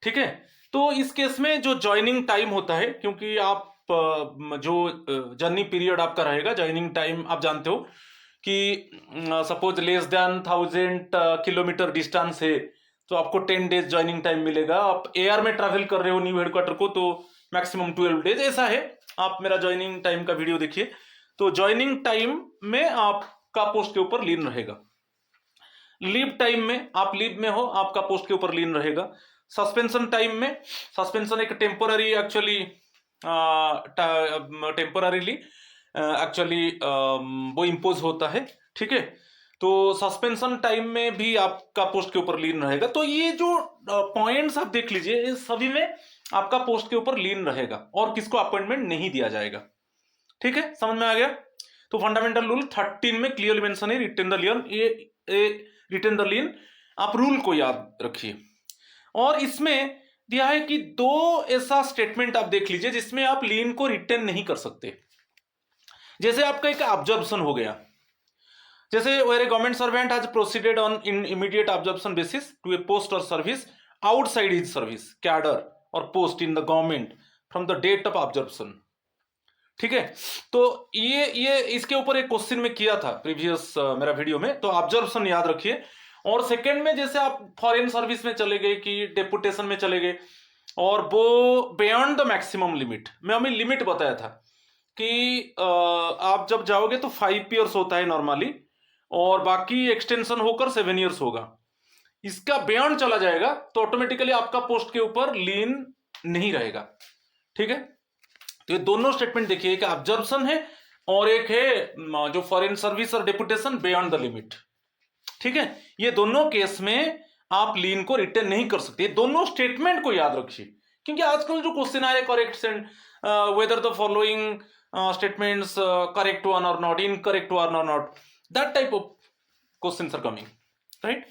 ठीक है, तो इस केस में जो ज्वाइनिंग टाइम होता है, क्योंकि आप जो जर्नी पीरियड आपका रहेगा, ज्वाइनिंग टाइम आप जानते हो कि suppose less than 1000 kilometre distance है तो आपको 10 डेज ज्वाइनिंग टाइम मिलेगा। आप एयर में ट्रैवल कर रहे हो न्यू हेडक्वार्टर को तो मैक्सिमम 12 डेज ऐसा है। आप मेरा ज्वाइनिंग टाइम का वीडियो देखिए, तो ज्वाइनिंग टाइम में आपका पोस्ट के ऊपर लीन रहेगा। लीव टाइम में आप लीव में हो, आपका पोस्ट के ऊपर लीन रहेगा। सस्पेंशन टाइम में, सस्पेंशन एक टेम्पोररी एक्चुअली टेम्पोररीली एक्चुअली वो इम्पोज होता है। ठीक है, तो सस्पेंशन टाइम में भी आपका पोस्ट के ऊपर लीन रहेगा। तो ये जो पॉइंट्स आप देख लीजिए, इस सभी में आपका पोस्ट के ऊपर लीन रहेगा और किसको अपॉइंटमेंट नहीं दिया जाएगा। ठीक है, समझ में आ गया। तो फंडामेंटल रूल 13 में क्लियरली मेंशन है रिटेन द लीन, ये रिटेन द लीन, आप रूल को याद रखिए। और इसमें दिया है कि 2 ऐसा स्टेटमेंट आप देख लीजिए जिसमें आप लीन को रिटेन नहीं कर सकते। जैसे आपका एक ऑब्जर्वेशन हो गया, जैसे where a government servant has proceeded on in immediate observation basis to a post or service outside his service cadre or post in the government from the date of observation. ठीक है, तो ये इसके ऊपर एक क्वेश्चन में किया था प्रीवियस मेरा वीडियो में, तो ऑब्जर्वेशन याद रखिए। और सेकंड में जैसे आप फॉरेन सर्विस में चले गए कि डेपुटेशन में चले गए और वो बियॉन्ड द मैक्सिमम लिमिट, मैं हमें लिमिट बताया था कि आप जब जाओगे तो 5 ईयर्स होता है नॉर्मली और बाकी एक्सटेंशन होकर 7 ईयर्स होगा। इसका बियॉन्ड चला जाएगा तो ऑटोमेटिकली आपका पोस्ट के ऊपर लीन नहीं रहेगा। ठीक है, तो ये दोनों स्टेटमेंट देखिए, एक ऑब्जर्वेशन है और एक है जो फॉरेन सर्विस और डेपुटेशन बियॉन्ड द लिमिट। ठीक है, ये दोनों केस में आप लीन को रिटर्न नहीं कर सकते। दोनों स्टेटमेंट को याद रखिए, क्योंकि आजकल जो क्वेश्चन आ रहे correct and whether the following statements correct one or not, incorrect one or not, that type of questions are coming, right.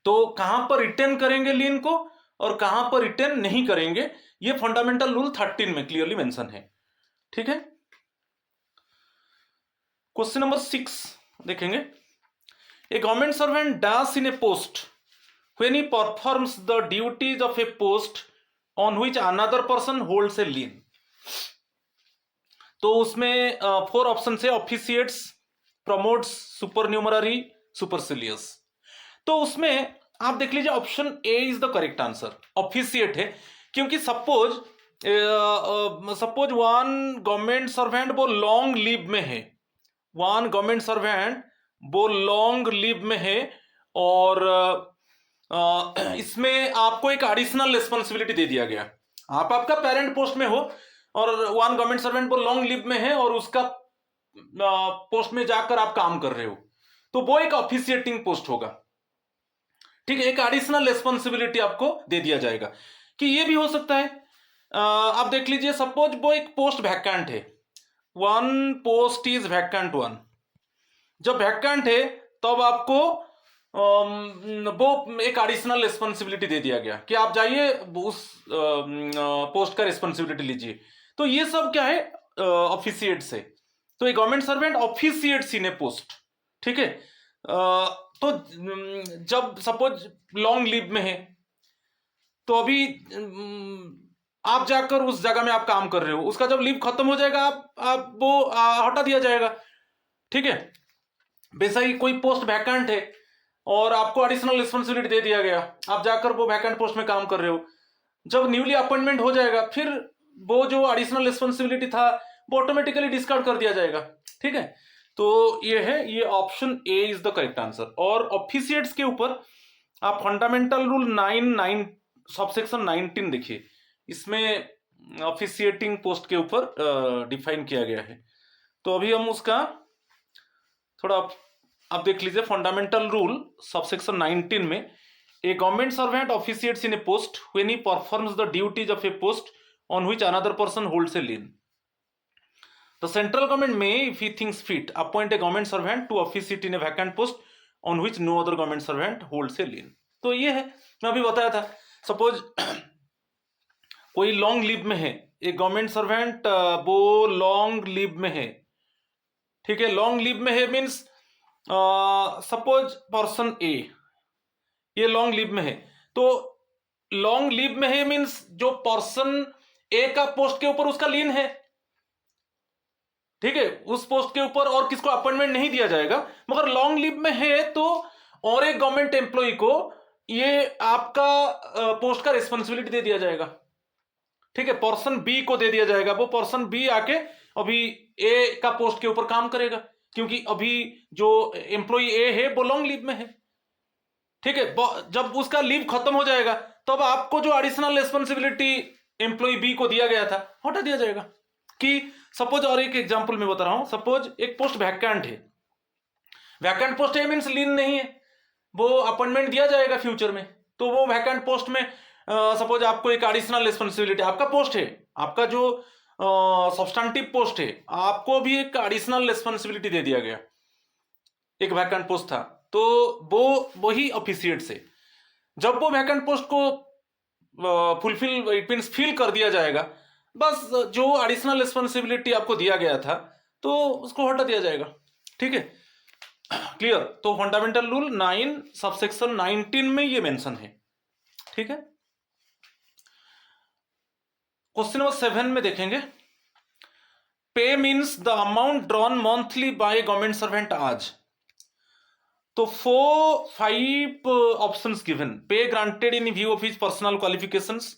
तो कहां पर रिटेन करेंगे लीन को और कहां पर रिटेन नहीं करेंगे, ये फंडामेंटल रूल 13 में क्लियरली मेंशन है। ठीक है, क्वेश्चन नंबर 6 देखेंगे। A government servant dash in a post when he performs the duties of a post on which another person holds a lien. तो उसमें 4 ऑप्शन है, ऑफिशिएट्स, प्रमोट्स, सुपरन्यूमररी, सुपरसिलियस। तो उसमें आप देख लीजिए option A is the correct answer, officiate है। क्योंकि सपोज वन गवर्नमेंट सर्वेंट वो लॉन्ग लीव में है, वन गवर्नमेंट सर्वेंट वो लॉन्ग लीव में है और इसमें आपको एक एडिशनल रिस्पॉन्सिबिलिटी दे दिया गया। आप आपका पेरेंट पोस्ट में हो और वन गवर्नमेंट सर्वेंट वो लॉन्ग लीव में है और उसका पोस्ट में जाकर आप काम कर रहे हो, तो वो एक ऑफिशिएटिंग पोस्ट होगा। ठीक है, एक एडिशनल रिस्पॉन्सिबिलिटी आपको दे दिया जाएगा। कि ये भी हो सकता है, आप देख लीजिए सपोज वो एक पोस्ट वैकेंट है, one post is vacant one. जब वैकेंट है तब आपको वो एक एडिशनल रिस्पॉन्सिबिलिटी दे दिया गया कि आप जाइए उस पोस्ट का रिस्पॉन्सिबिलिटी लीजिए। तो ये सब क्या है, ऑफिशिएट से। तो एक government servant officiates in a post. ठीक है, तो जब सपोज लॉन्ग लीव में है तो अभी आप जाकर उस जगह में आप काम कर रहे हो, उसका जब लीव खत्म हो जाएगा आप वो हटा दिया जाएगा। ठीक है, वैसा ही कोई पोस्ट वैकेंट है और आपको एडिशनल रिस्पॉन्सिबिलिटी दे दिया गया, आप जाकर वो वैकेंट पोस्ट में काम कर रहे हो, जब न्यूली अपॉइंटमेंट हो जाएगा फिर वो जो एडिशनल रिस्पॉन्सिबिलिटी था वो ऑटोमेटिकली डिस्कार्ड कर दिया जाएगा। ठीक है, तो ये है, ये option A is the correct answer. और ऑफिशिएट्स के ऊपर आप फंडामेंटल रूल 9 सबसेक्शन 19 देखिए, इसमें ऑफिशिएटिंग पोस्ट के ऊपर डिफाइन किया गया है। तो अभी हम उसका थोड़ा आप देख लीजिए। फंडामेंटल रूल सबसेक्शन 19 में a government servant officiates in a post when he performs the duties of a post on which another person holds a lien. The central government may, if he thinks fit, appoint a government servant to officiate in a vacant post on which no other government servant holds a lien. तो ये है, मैं अभी बताया था, suppose कोई long leave में है, एक गवर्नमेंट सर्वेंट वो लॉन्ग लीव में है। ठीक है, लॉन्ग लीव में है मीन्स सपोज पर्सन ए ये लॉन्ग लीव में है, तो लॉन्ग लीव में है मीन्स जो पर्सन ए का पोस्ट के ऊपर उसका लीन है। ठीक है, उस पोस्ट के ऊपर और किसको अपॉइंटमेंट नहीं दिया जाएगा, मगर लॉन्ग लीव में है तो और एक गवर्नमेंट एम्प्लॉय को ये आपका पोस्ट का रिस्पॉन्सिबिलिटी दे दिया जाएगा। ठीक है, पर्सन बी को दे दिया जाएगा, वो पर्सन बी आके अभी ए का पोस्ट के ऊपर काम करेगा, क्योंकि अभी जो एम्प्लॉय ए है वो लॉन्ग लीव में है। ठीक है, जब उसका लीव खत्म हो जाएगा तब आपको जो एडिशनल रिस्पॉन्सिबिलिटी एम्प्लॉय बी को दिया गया था हटा दिया जाएगा। कि सपोज, और एक एग्जांपल मैं बता रहा हूं, सपोज एक पोस्ट वैकेंट है, वैकेंट पोस्ट है मीन्स लीन नहीं है, वो अपॉइंटमेंट दिया जाएगा फ्यूचर में। तो वो वैकेंट पोस्ट में सपोज आपको एक एडिशनल रिस्पॉन्सिबिलिटी, आपका पोस्ट है, आपका जो सब्सटेंटिव पोस्ट है, आपको भी एक एडिशनल रिस्पॉन्सिबिलिटी दे दिया गया, एक वैकेंट पोस्ट था, तो वो वही ऑफिशिएट से जब वो वैकेंट पोस्ट को फुलफिल इट मींस फिल कर दिया जाएगा, बस जो एडिशनल रिस्पॉन्सिबिलिटी आपको दिया गया था तो उसको हटा दिया जाएगा। ठीक है, क्लियर। तो फंडामेंटल रूल 9 सबसेक्शन 19 में ये मेंशन है। ठीक है, क्वेश्चन नंबर 7 में देखेंगे, पे means the amount drawn monthly by government servant आज। तो 5 ऑप्शंस गिवन, पे granted in view of his personal qualifications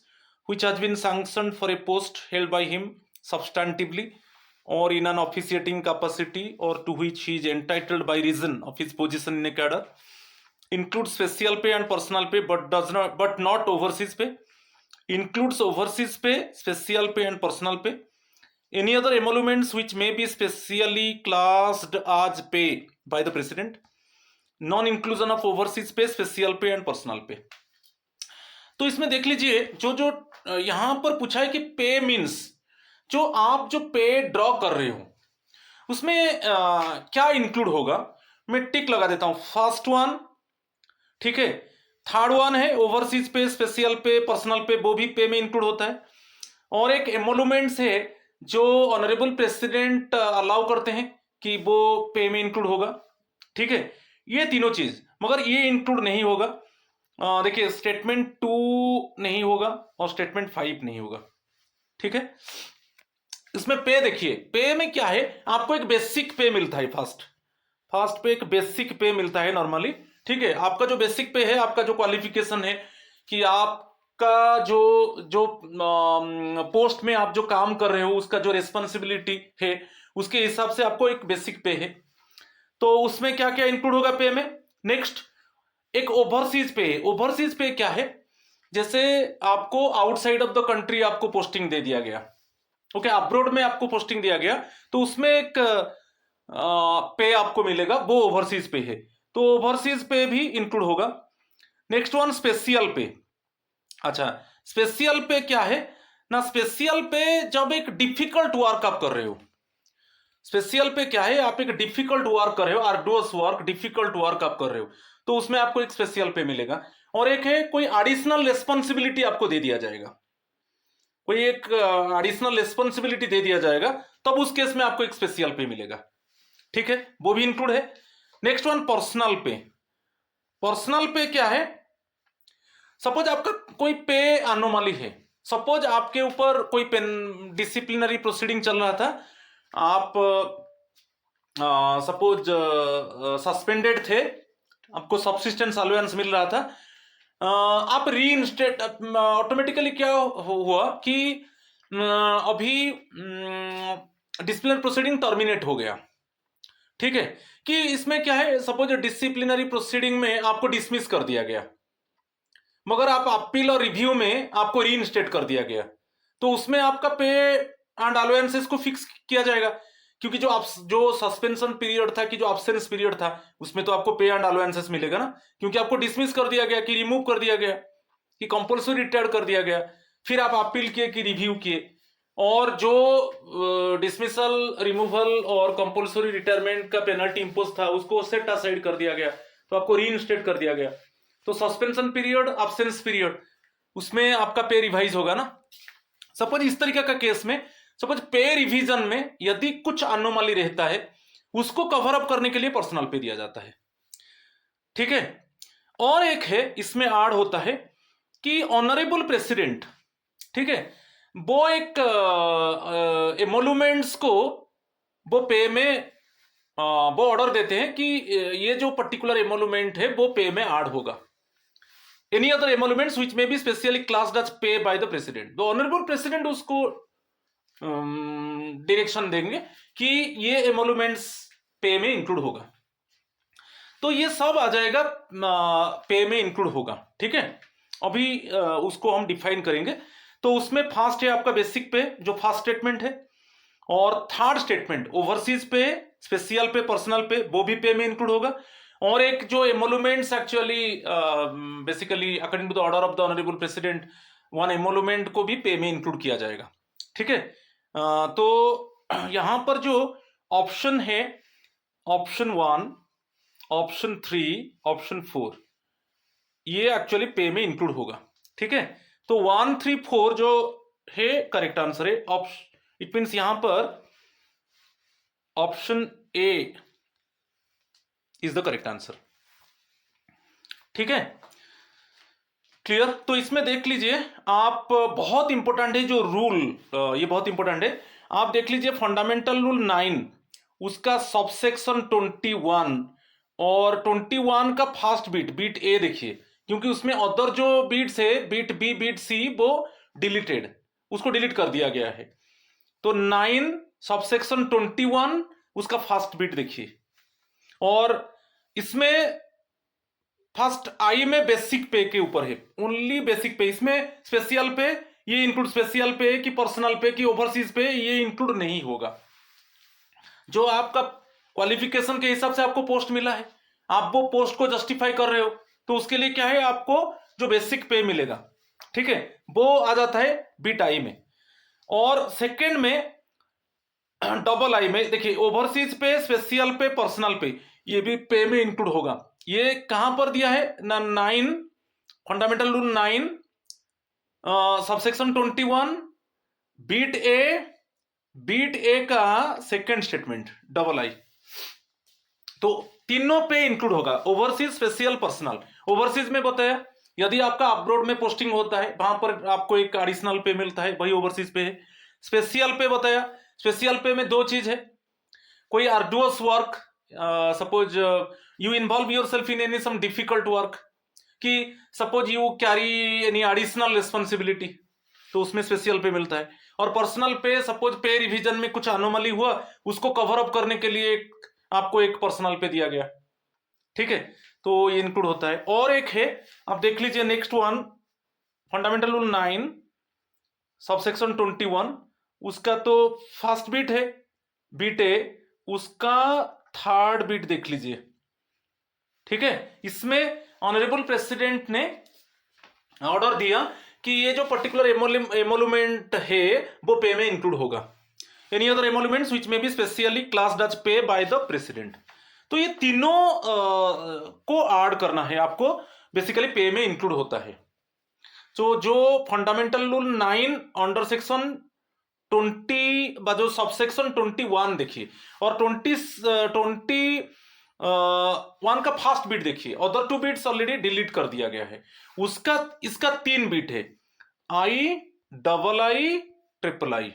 which has been sanctioned for a post held by him substantively or in an officiating capacity or to which he is entitled by reason of his position in a cadre, includes special pay and personal pay but not overseas pay, includes overseas pay, special pay and personal pay, any other emoluments which may be specially classed as pay by the president, non inclusion of overseas pay, special pay and personal pay। तो इसमें देख लीजिए जो यहां पर पूछा है कि पे मीन्स जो आप जो पे ड्रॉ कर रहे हो उसमें क्या इंक्लूड होगा, मैं टिक लगा देता हूं फर्स्ट वन। ठीक है, थर्ड वन है ओवरसीज पे, स्पेशल पे, पर्सनल पे, वो भी पे में इंक्लूड होता है। और एक एमोलूमेंट्स है जो ऑनरेबल प्रेसिडेंट अलाउ करते हैं कि वो पे में इंक्लूड होगा। ठीक है, ये तीनों चीज, मगर ये इंक्लूड नहीं होगा। देखिए स्टेटमेंट 2 नहीं होगा और स्टेटमेंट 5 नहीं होगा। ठीक है, इसमें पे देखिए, पे में क्या है, आपको एक बेसिक पे मिलता है। फर्स्ट पे एक बेसिक पे मिलता है नॉर्मली। ठीक है, आपका जो बेसिक पे है, आपका जो क्वालिफिकेशन है कि आपका जो जो पोस्ट में आप जो काम कर रहे हो उसका जो रिस्पॉन्सिबिलिटी है उसके हिसाब से आपको एक बेसिक पे है। तो उसमें क्या क्या इंक्लूड होगा पे में। नेक्स्ट एक ओवरसीज पे है। ओवरसीज पे क्या है, जैसे आपको आउटसाइड ऑफ द कंट्री आपको पोस्टिंग दे दिया गया, ओके, अब्रोड में आपको पोस्टिंग दिया गया, तो उसमें एक पे आपको मिलेगा, वो ओवरसीज पे है, तो ओवरसीज पे भी इंक्लूड होगा। नेक्स्ट वन स्पेशल पे। अच्छा, स्पेशल पे क्या है ना, स्पेशल पे जब एक डिफिकल्ट वर्क आप कर रहे हो, स्पेशल पे क्या है, आप एक डिफिकल्ट वर्क कर रहे हो, आर्डुअस वर्क, डिफिकल्ट वर्क आप कर रहे हो, तो उसमें आपको एक स्पेशल पे मिलेगा। और एक है कोई एडिशनल रिस्पॉन्सिबिलिटी आपको दे दिया जाएगा, कोई एक एडिशनल रिस्पॉन्सिबिलिटी दे दिया जाएगा, तब उस केस में आपको एक स्पेशल पे मिलेगा। ठीक है, वो भी इंक्लूड है। नेक्स्ट वन पर्सनल पे। पर्सनल पे क्या है, सपोज आपका कोई पे एनोमली है, सपोज आपके ऊपर कोई पेन डिसिप्लिनरी प्रोसीडिंग चल रहा था, आप सपोज सस्पेंडेड थे, आपको सबसिस्टेंस अलाउंस मिल रहा था, आप री इंस्टेट, ऑटोमेटिकली क्या हुआ कि अभी डिसिप्लिनरी प्रोसीडिंग टर्मिनेट हो गया। ठीक है, कि इसमें क्या है, सपोज डिसिप्लिनरी प्रोसीडिंग में आपको डिसमिस कर दिया गया, मगर आप अपील और रिव्यू में आपको री इंस्टेट कर दिया गया, तो उसमें आपका पे एंड अलाउंसेस को फिक्स किया जाएगा, क्योंकि जो सस्पेंशन पीरियड था, कि जो अब्सेंस पीरियड था, उसमें तो आपको पे एंड अलाउंसेस मिलेगा ना, क्योंकि आपको डिसमिस कर दिया गया, कि रिमूव कर दिया गया, कि कंपल्सरी रिटायर्ड कर दिया गया, फिर आप अपील किए कि रिव्यू किए, और जो डिसमिसल, रिमूवल और कंपल्सरी रिटायरमेंट का पेनल्टी इंपोज था उसको सेट असाइड कर दिया गया, तो आपको री इंस्टेट कर दिया गया। तो सस्पेंशन पीरियड, अब्सेंस पीरियड, उसमें आपका पे रिवाइज होगा ना। सपोज इस तरीके का केस में, सपोज पे रिवीजन में यदि कुछ अनोमली रहता है, उसको कवर अप करने के लिए पर्सनल पे दिया जाता है। ठीक है, और एक है इसमें ऐड होता है कि ऑनरेबल प्रेसिडेंट, ठीक है, वो एक एमोलूमेंट्स को वो पे में वो ऑर्डर देते हैं कि ये जो पर्टिकुलर एमोलूमेंट है वो पे में ऐड होगा। Any other emoluments which may be specially classed as pay by the president, the honourable president उसको डायरेक्शन देंगे कि ये एमोलूमेंट्स पे में इंक्लूड होगा, तो ये सब आ जाएगा पे में इंक्लूड होगा। ठीक है, अभी उसको हम डिफाइन करेंगे। तो उसमें फर्स्ट है आपका बेसिक पे, जो फर्स्ट स्टेटमेंट है, और थर्ड स्टेटमेंट ओवरसीज पे, स्पेशल पे, पर्सनल पे, वो भी पे में इंक्लूड होगा। और एक जो emoluments actually basically according to the order of the honourable president, one emolument को भी पे में इंक्लूड किया जाएगा। ठीक है, तो यहां पर जो ऑप्शन है, ऑप्शन 1, ऑप्शन 3, ऑप्शन 4, ये एक्चुअली पे में इंक्लूड होगा। ठीक है, तो 1, 3, 4 जो है करेक्ट आंसर है। इट मीन्स यहां पर option A is the correct answer. ठीक है, क्लियर। तो इसमें देख लीजिए आप, बहुत इंपॉर्टेंट है जो रूल, ये बहुत इंपॉर्टेंट है, आप देख लीजिए फंडामेंटल रूल 9, उसका सबसेक्शन 21 और 21 का फर्स्ट बीट ए देखिए, क्योंकि उसमें अदर जो बीट्स है, बीट बी, बीट सी, वो डिलीटेड, उसको डिलीट कर दिया गया है। तो 9 सबसेक्शन 21 उसका फर्स्ट बीट देखिए, और इसमें फर्स्ट आई में बेसिक पे के ऊपर है, ओनली बेसिक पे, इसमें स्पेशल पे, ये इंक्लूड स्पेशल पे कि पर्सनल पे कि ओवरसीज पे, ये इंक्लूड नहीं होगा। जो आपका क्वालिफिकेशन के हिसाब से आपको पोस्ट मिला है, आप वो पोस्ट को जस्टिफाई कर रहे हो, तो उसके लिए क्या है, आपको जो बेसिक पे मिलेगा, ठीक है, वो आ जाता है बीट आई में। और सेकेंड में डबल आई में देखिए, ओवरसीज पे, स्पेशल पे, पर्सनल पे, ये भी पे में इंक्लूड होगा। ये कहां पर दिया है ना, 9 fundamental rule 9 subsection 21 beat A का सेकेंड स्टेटमेंट डबल आई, तो तीनों पे इंक्लूड होगा। Overseas, special, personal. ओवरसीज में बताया यदि आपका अब्रॉड में पोस्टिंग होता है वहां पर आपको एक एडिशनल पे मिलता है, वही ओवरसीज पे है। स्पेशल पे बताया, स्पेशल पे में दो चीज है, कोई arduous work, suppose you involve yourself in any some difficult work, कि suppose you carry any additional responsibility, तो उसमें स्पेशल पे मिलता है। और पर्सनल पे, सपोज पे रिवीजन में कुछ अनोमली हुआ, उसको कवर अप करने के लिए आपको एक पर्सनल पे दिया गया, ठीक है, तो ये इंक्लूड होता है। और एक है, आप देख लीजिए next one, fundamental rule 9 subsection 21, उसका तो फर्स्ट बीट है, बीट ए, उसका थर्ड बीट देख लीजिए, ठीक है। इसमें ऑनरेबल प्रेसिडेंट ने ऑर्डर दिया कि ये जो पर्टिकुलर एमोलुमेंट है वो पे में इंक्लूड होगा। Any other emoluments which may be specially classed as pay by the president. तो ये तीनों को ऐड करना है आपको, बेसिकली पे में इंक्लूड होता है। तो जो फंडामेंटल रूल 9 अंडर सेक्शन 20 जो सबसेक्शन 21 देखिए, और 21 का फर्स्ट बीट देखिए, other two bits already delete कर दिया गया है। उसका इसका 3 बीट है, आई, डबल आई, ट्रिपल आई,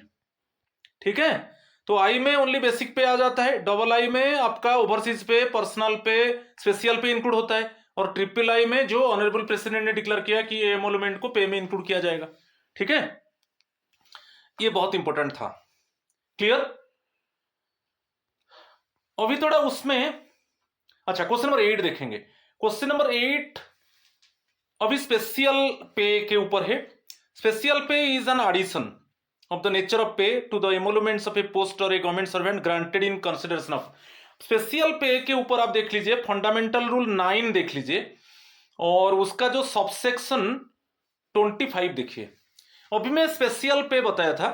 ठीक है। तो आई में ओनली बेसिक पे आ जाता है, डबल आई में आपका ओवरसीज पे, पर्सनल पे, स्पेशल पे इंक्लूड होता है, और ट्रिपल आई में जो ऑनरेबल प्रेसिडेंट ने डिक्लेयर किया कि एमोलुमेंट को पे में इंक्लूड किया जाएगा, ठीक है। ये बहुत इंपॉर्टेंट था, क्लियर। अभी थोड़ा उसमें, अच्छा क्वेश्चन नंबर 8 देखेंगे। क्वेश्चन नंबर 8 अभी स्पेशल पे के ऊपर है। Special pay is an addition of the nature of pay to the emoluments of a post or a government servant granted in consideration of। Special पे के ऊपर आप देख लीजिए फंडामेंटल रूल 9 देख लीजिए, और उसका जो सबसेक्शन 25 देखिए। अभी मैं स्पेशल पे बताया था,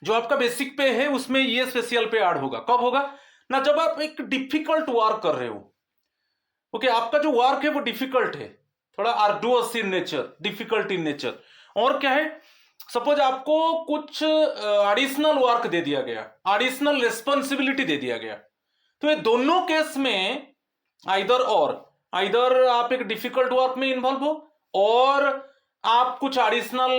जो आपका बेसिक पे है उसमें ये स्पेशल पे ऐड होगा। कब होगा ना, जब आप एक डिफिकल्ट वर्क कर रहे हो, ओके, आपका जो वर्क है वो डिफिकल्ट है, थोड़ा arduous in nature, difficult in nature. और क्या है, सपोज आपको कुछ एडिशनल वर्क दे दिया गया, एडिशनल रिस्पॉन्सिबिलिटी दे दिया गया, तो ये दोनों केस में आइदर आप एक डिफिकल्ट वर्क में इन्वॉल्व हो, और आप कुछ एडिशनल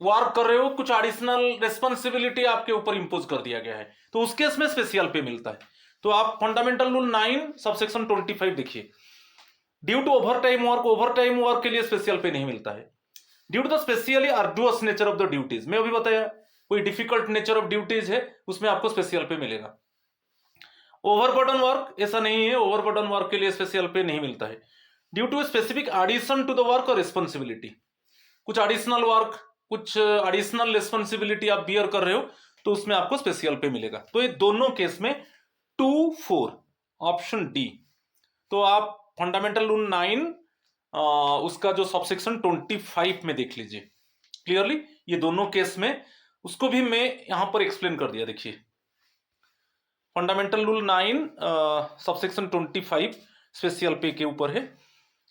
वर्क कर रहे हो, कुछ एडिशनल रिस्पॉन्सिबिलिटी आपके ऊपर इंपोज कर दिया गया है, तो उस केस में स्पेशल पे मिलता है। तो आप फंडामेंटल रूल 9 सबसेक्शन 25 देखिए, due to overtime work के लिए स्पेशल पे नहीं मिलता है, due to the specially arduous nature of the duties. मैं अभी बताया कोई डिफिकल्ट नेचर ऑफ ड्यूटीज है उसमें आपको स्पेशल पे मिलेगा। ओवरबर्डन वर्क ऐसा नहीं है, ओवरबर्डन वर्क के लिए स्पेशल पे नहीं मिलता है, due to specific addition to the work or responsibility. कुछ एडिशनल वर्क, कुछ एडिशनल रिस्पॉन्सिबिलिटी आप बियर कर रहे हो, तो उसमें आपको स्पेशल पे मिलेगा। तो ये दोनों केस में 2-4 ऑप्शन डी। तो आप फंडामेंटल रूल 9 उसका जो सबसेक्शन 25 में देख लीजिए क्लियरली, ये दोनों केस में, उसको भी मैं यहां पर एक्सप्लेन कर दिया। देखिए फंडामेंटल रूल 9 सबसेक्शन 25 स्पेशल पे के ऊपर है।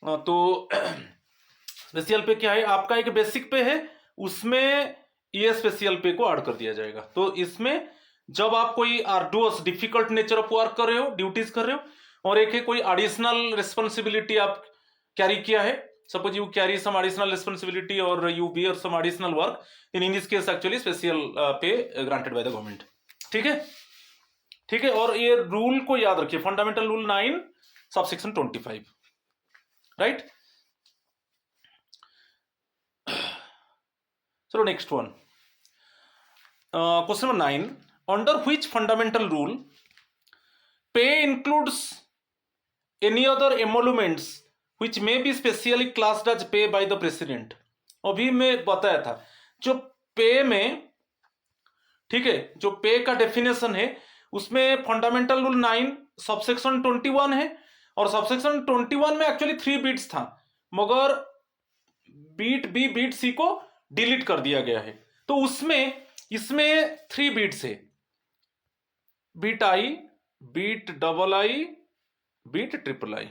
तो स्पेशल पे क्या है, आपका एक बेसिक पे है, उसमें ये स्पेशल पे को ऐड कर दिया जाएगा। तो इसमें जब आप कोई arduous difficult nature of work कर रहे हो, ड्यूटीज कर रहे हो, और एक है कोई एडिशनल रिस्पॉन्सिबिलिटी आप कैरी किया है, suppose you carry some additional responsibility or you bear some additional work, in this case actually special pay granted by the government, ठीक है, ठीक है। और ये रूल को याद रखिए, फंडामेंटल रूल 9 सबसेक्शन 25, राइट। चलो next one, question number 9, under which fundamental rule pay includes any other emoluments which may be specially classed as pay by the president। अभी मैं बताया था जो पे में, ठीक है, जो पे का डेफिनेशन है उसमें फंडामेंटल रूल 9 सबसेक्शन 21 है, और सबसेक्शन 21 में एक्चुअली 3 बीट्स था, मगर बीट बी बीट सी को डिलीट कर दिया गया है, तो उसमें इसमें 3 बीट्स है, bit I, bit double I, bit triple I.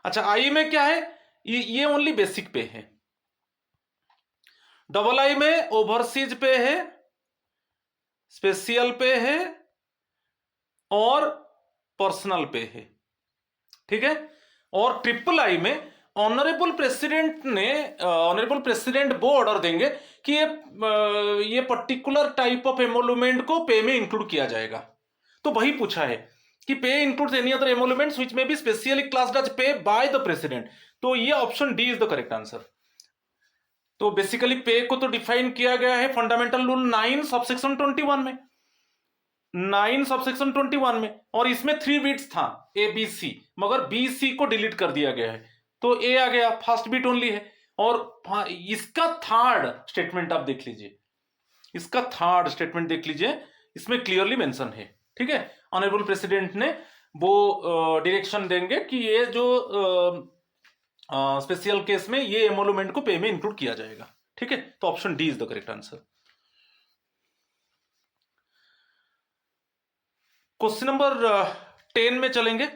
अच्छा आई में क्या है, ये ओनली बेसिक पे है। डबल आई में ओवरसीज पे है, स्पेशल पे है और पर्सनल पे है, ठीक है। और ट्रिपल आई में ऑनरेबल प्रेसिडेंट ने, ऑनरेबल प्रेसिडेंट वो ऑर्डर देंगे कि ये पर्टिकुलर टाइप ऑफ एमोलुमेंट को पे में इंक्लूड किया जाएगा। तो वही पूछा है कि pay includes any other emoluments which may be specially classed as pay by the president. तो ये option D is the correct answer. तो बेसिकली पे को तो डिफाइन किया गया है फंडामेंटल रूल 9 सबसेक्शन 21 में, 9 सबसेक्शन 21 में, और इसमें 3 बिट्स था ए बी सी, मगर बी सी को डिलीट कर दिया गया है तो ए आ गया, फर्स्ट बिट ओनली है। और इसका थर्ड स्टेटमेंट आप देख लीजिए, इसका थर्ड स्टेटमेंट देख लीजिए, इसमें क्लियरली मेंशन है, ठीक है। ऑनरेबल प्रेसिडेंट ने वो डायरेक्शन देंगे कि ये जो स्पेशल केस में ये एमोलुमेंट को पे में इंक्लूड किया जाएगा, ठीक है। तो option D is the correct answer. Question number 10 में चलेंगे।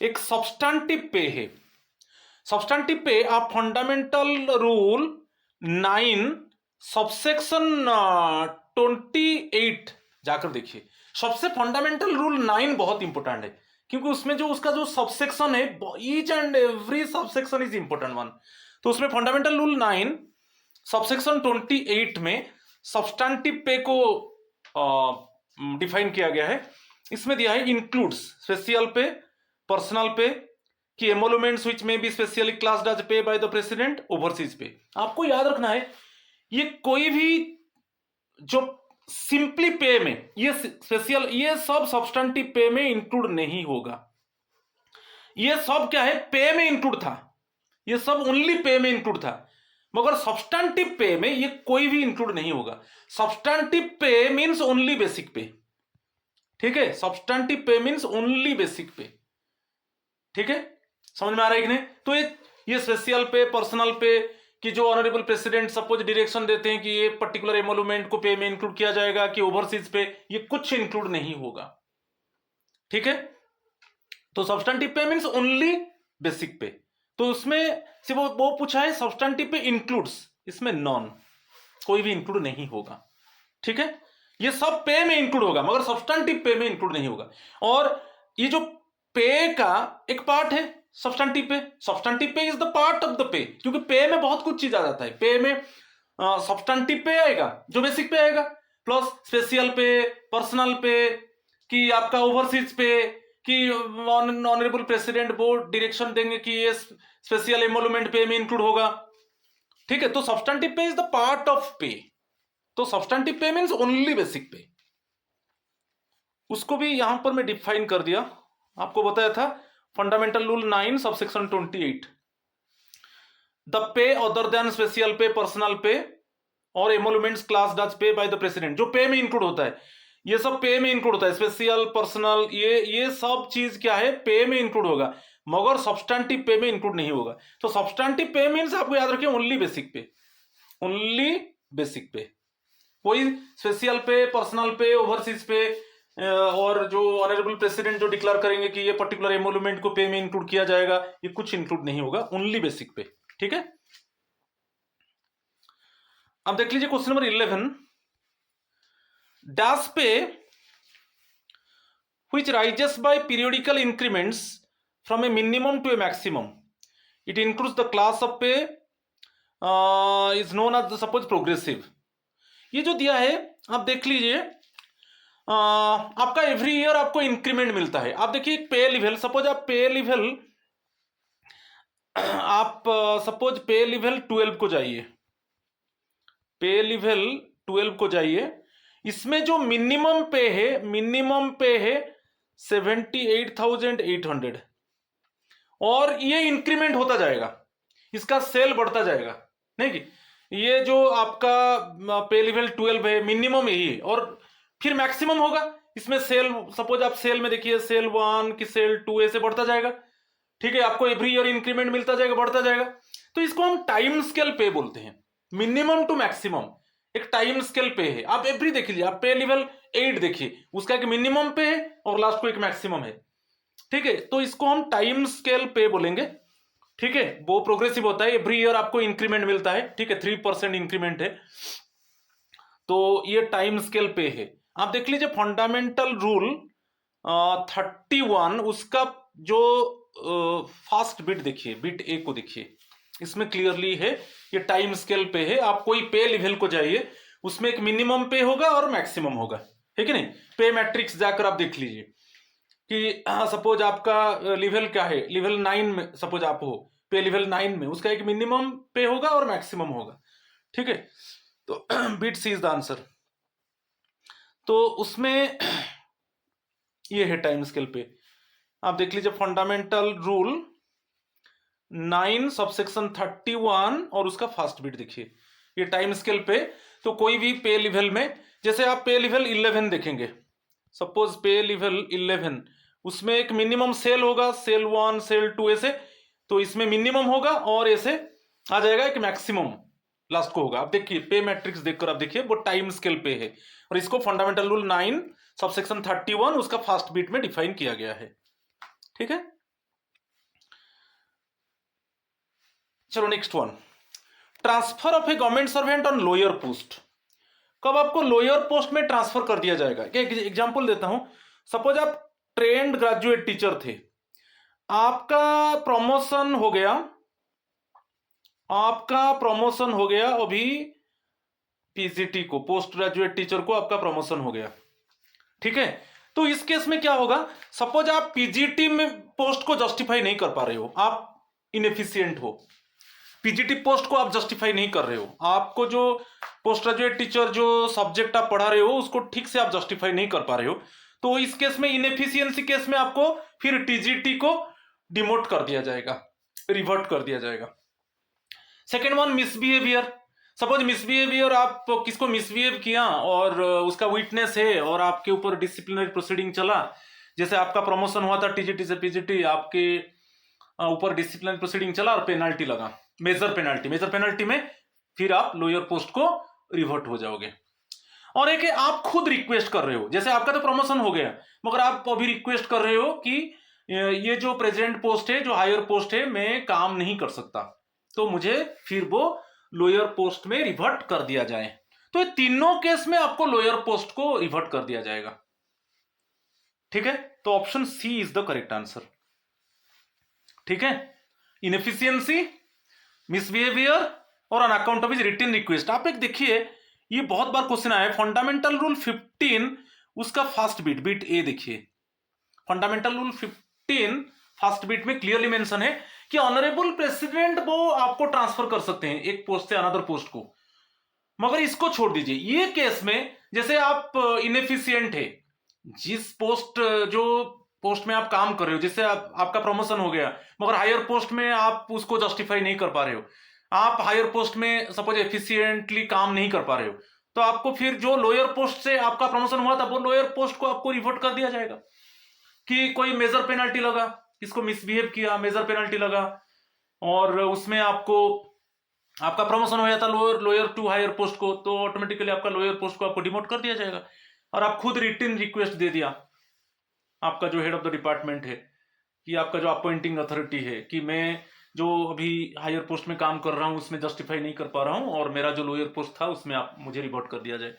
एक सब्सटेंटिव पे है, सब्सटेंटिव पे आप फंडामेंटल रूल 9 सबसेक्शन 28 जाकर देखिए। सबसे फंडामेंटल रूल 9 बहुत इंपॉर्टेंट है, क्योंकि उसमें जो उसका जो सबसेक्शन है, each and every subsection is important one. तो उसमें फंडामेंटल रूल 9 सबसेक्शन 28 में सब्सटेंटिव पे को डिफाइन किया गया है। इसमें दिया है इंक्लूड्स स्पेशल पे, पर्सनल पे कि एमोलुमेंट्स व्हिच में B specially classed as pay by the president, overseas पे। आपको याद रखना है ये कोई भी जो सिंपली पे में ये स्पेशल, ये सब सब्सटेंटिव पे में इंक्लूड नहीं होगा। ये सब क्या है, पे में इंक्लूड था, ये सब ओनली पे में इंक्लूड था, मगर सब्सटेंटिव पे में ये कोई भी इंक्लूड नहीं होगा। सब्सटेंटिव पे मींस ओनली बेसिक पे, ठीक है। सब्सटेंटिव पे मींस ओनली बेसिक पे, ठीक है। समझ में आ रहा है कि नहीं? तो ये स्पेशल पे, पर्सनल पे कि जो ऑनरेबल प्रेसिडेंट सपोज डायरेक्शन देते हैं कि ये पर्टिकुलर एमोलुमेंट को पे में इंक्लूड किया जाएगा कि ओवरसीज पे, ये कुछ इंक्लूड नहीं होगा, ठीक है। तो सब्सटेंटिव पे मींस ओनली बेसिक पे। तो उसमें से वो पूछा है सब्सटेंटिव पे इंक्लूड्स, इसमें नॉन, कोई भी इंक्लूड नहीं होगा, ठीक है। ये सब पे में इंक्लूड होगा मगर सब्सटेंटिव पे में इंक्लूड नहीं होगा। और ये जो पे का एक पार्ट है सब्सटेंटिव पे, सब्सटेंटिव पे is the part of the pay, क्योंकि पे में बहुत कुछ चीज आ जाता है। पे में सब्सटेंटिव पे आएगा जो बेसिक पे आएगा, प्लस स्पेशल पे, पर्सनल पे कि आपका ओवरसीज पे कि ऑनरेबल प्रेसिडेंट बोर्ड डायरेक्शन देंगे कि ये स्पेशल एमोलुमेंट पे में इंक्लूड होगा, ठीक है। तो सब्सटेंटिव पे इज द पार्ट ऑफ पे। तो सब्सटेंटिव पे मींस ओनली बेसिक पे। उसको भी यहां पर मैं डिफाइन कर दिया, आपको बताया था fundamental rule 9 subsection 28, the pay other than special पे, पर्सनल पे और एमोलुमेंट्स क्लास डज पे बाय द प्रेसिडेंट, जो पे में इंक्लूड होता है, ये सब पे में इंक्लूड होता है। स्पेशल, पर्सनल, ये सब चीज क्या है, पे में इंक्लूड होगा, मगर सब्सटेंटिव पे में इंक्लूड नहीं होगा। तो सब्सटेंटिव पे मींस आपको याद रखिए ओनली बेसिक पे, ओनली बेसिक पे। कोई स्पेशल पे, पर्सनल पे, ओवरसीज पे और जो ऑनरेबल प्रेसिडेंट जो डिक्लेयर करेंगे कि ये पर्टिकुलर एमोलुमेंट को पे में इंक्लूड किया जाएगा, ये कुछ इंक्लूड नहीं होगा, ओनली बेसिक पे, ठीक है। अब देख लीजिए क्वेश्चन नंबर 11, डैश पे which rises by periodical increments from a minimum to a maximum, it includes the class of pay is known as suppose progressive। ये जो दिया है आप देख लीजिए, आपका एवरी ईयर आपको इंक्रीमेंट मिलता है। आप देखिए पे लेवल, सपोज आप पे लेवल, आप सपोज पे लेवल 12 को जाइए, पे लेवल 12 को जाइए, इसमें जो मिनिमम पे है, मिनिमम पे है 78,800 और ये इंक्रीमेंट होता जाएगा, इसका सेल बढ़ता जाएगा, नहीं कि ये जो आपका पे लेवल 12 है मिनिमम यही है, और फिर मैक्सिमम होगा इसमें सेल, सपोज आप सेल में देखिए सेल 1 की सेल 2 ऐसे बढ़ता जाएगा, ठीक है। आपको एवरी ईयर इंक्रीमेंट मिलता जाएगा, बढ़ता जाएगा। तो इसको हम टाइम स्केल पे बोलते हैं, मिनिमम टू मैक्सिमम एक टाइम स्केल पे है। आप एवरी देख लीजिए, आप पे लेवल 8 देखिए, उसका एक मिनिमम पे है और लास्ट को एक मैक्सिमम है, ठीक है। तो इसको हम टाइम स्केल पे बोलेंगे। ठीक है, वो प्रोग्रेसिव होता है, एवरी ईयर आपको इंक्रीमेंट मिलता है, ठीक है, 3% इंक्रीमेंट है। तो ये टाइम स्केल पे है। आप देख लीजिए फंडामेंटल रूल 31, उसका जो फास्ट बिट देखिए, बिट ए को देखिए, इसमें क्लियरली है ये टाइम स्केल पे है। आप कोई पे लेवल को जाइए, उसमें एक मिनिमम पे होगा और मैक्सिमम होगा, है कि नहीं। पे मैट्रिक्स जाकर आप देख लीजिए कि सपोज आपका लेवल क्या है, लेवल 9 में सपोज आप हो, पे लेवल 9 में उसका एक मिनिमम पे होगा और मैक्सिमम होगा, ठीक है। तो bit C is the answer. तो उसमें ये है टाइम स्केल पे। आप देख लीजिए फंडामेंटल रूल 9 सबसेक्शन 31 और उसका फास्ट बिट देखिए, ये टाइम स्केल पे। तो कोई भी पे लेवल में, जैसे आप पे लेवल 11 देखेंगे, सपोज पे लेवल 11, उसमें एक मिनिमम सेल होगा, सेल 1 सेल 2 ऐसे। तो इसमें मिनिमम होगा और ऐसे आ जाएगा एक मैक्सिमम लास्ट को होगा। आप देखिए पे मैट्रिक्स देखकर आप देखिए वो टाइम स्केल पे है, और इसको फंडामेंटल रूल 9 सबसेक्शन 31 उसका फास्ट बीट में डिफाइन किया गया है, ठीक है। चलो next one, transfer of a government servant on lower post. कब आपको लोअर पोस्ट में ट्रांसफर कर दिया जाएगा? क्या एग्जांपल देता हूं, सपोज आप ट्रेंड ग्रेजुएट टीचर थे, आपका प्रमोशन हो गया, अभी पीजीटी को, पोस्ट ग्रेजुएट टीचर को आपका प्रमोशन हो गया, ठीक है। तो इस केस में क्या होगा, सपोज आप पीजीटी में पोस्ट को जस्टिफाई नहीं कर पा रहे हो, आप इनएफिशिएंट हो, पीजीटी पोस्ट को आप जस्टिफाई नहीं कर रहे हो, आपको जो पोस्ट ग्रेजुएट टीचर जो सब्जेक्ट आप पढ़ा रहे हो उसको ठीक से आप जस्टिफाई नहीं कर पा रहे हो, तो इस केस में इनएफिशिएंसी केस में आपको फिर टीजीटी को डिमोट कर दिया जाएगा, रिवर्ट कर दिया जाएगा। Second one, misbehaviour. Suppose misbehaviour, आप किसको मिसबिहेव किया और उसका विटनेस है और आपके ऊपर डिसिप्लिनरी प्रोसीडिंग चला, जैसे आपका प्रमोशन हुआ था टीजीटी से पीजीटी, आपके ऊपर डिसिप्लिनरी प्रोसीडिंग चला और पेनाल्टी लगा, मेजर पेनाल्टी में फिर आप लोअर पोस्ट को रिवर्ट हो जाओगे। और एक है आप खुद रिक्वेस्ट कर रहे हो, जैसे आपका तो प्रमोशन हो गया मगर आप अभी रिक्वेस्ट कर रहे हो कि ये जो प्रेजेंट पोस्ट है, जो हायर पोस्ट है, मैं काम नहीं कर सकता, तो मुझे फिर वो लोअर पोस्ट में रिवर्ट कर दिया जाए। तो ये तीनों केस में आपको लोअर पोस्ट को रिवर्ट कर दिया जाएगा, ठीक है। तो option C is the correct answer, ठीक है। Inefficiency, misbehaviour or on account of his written request. आप एक देखिए, ये बहुत बार क्वेश्चन आया है, फंडामेंटल रूल 15 उसका फास्ट बीट, बीट ए देखिए, फंडामेंटल रूल 15 फास्ट बीट में क्लियरली मेंशन है कि ऑनरेबल प्रेसिडेंट वो आपको ट्रांसफर कर सकते हैं एक पोस्ट से अनदर पोस्ट को, मगर इसको छोड़ दीजिए। ये केस में जैसे आप इनएफिशिएंट है, जिस पोस्ट, जो पोस्ट में आप काम कर रहे हो, जिससे आपका प्रमोशन हो गया मगर हायर पोस्ट में आप उसको जस्टिफाई नहीं कर पा रहे हो, आप हायर पोस्ट में सपोज एफिशिएंटली काम नहीं कर पा रहे हो, तो आपको फिर जो लोअर पोस्ट से आपका प्रमोशन हुआ था वो लोअर पोस्ट को आपको रिवर्ट कर दिया जाएगा। कि कोई मेजर पेनल्टी लगा, किसको मिसबिहेव किया, मेजर पेनल्टी लगा, और उसमें आपको आपका प्रमोशन हो जाता लोअर टू हायर पोस्ट को, तो ऑटोमेटिकली आपका लोअर पोस्ट को आपको डिमोट कर दिया जाएगा। और आप खुद रिटन रिक्वेस्ट दे दिया, आपका जो हेड ऑफ द डिपार्टमेंट है, कि आपका जो अपॉइंटिंग अथॉरिटी है, कि मैं जो अभी हायर पोस्ट में काम कर रहा हूँ उसमें जस्टिफाई नहीं कर पा रहा हूँ और मेरा जो लोअर पोस्ट था उसमें आप मुझे रिवर्ट कर दिया जाए।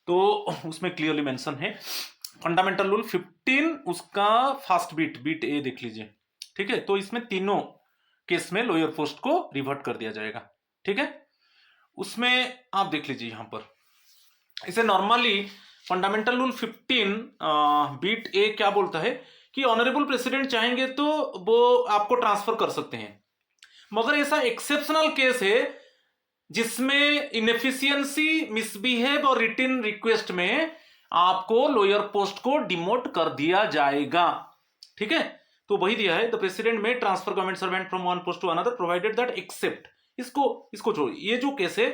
तो उसमें क्लियरली मेंशन है फंडामेंटल रूल 15 उसका फास्ट बीट, बीट ए देख लीजिए, ठीक है। तो इसमें तीनों केस में लोअर पोस्ट को रिवर्ट कर दिया जाएगा, ठीक है। उसमें आप देख लीजिए यहां पर, इसे normally fundamental rule 15 beat A क्या बोलता है कि ऑनरेबल प्रेसिडेंट चाहेंगे तो वो आपको ट्रांसफर कर सकते हैं, मगर ऐसा एक्सेप्शनल केस है जिसमें इनएफिशिएंसी, मिसबिहेव और रिटन रिक्वेस्ट में आपको लोअर पोस्ट को डिमोट कर दिया जाएगा, ठीक है। तो वही दिया है, the president may transfer government servant from one post to another provided that except, इसको छोड़िए, ये जो केस है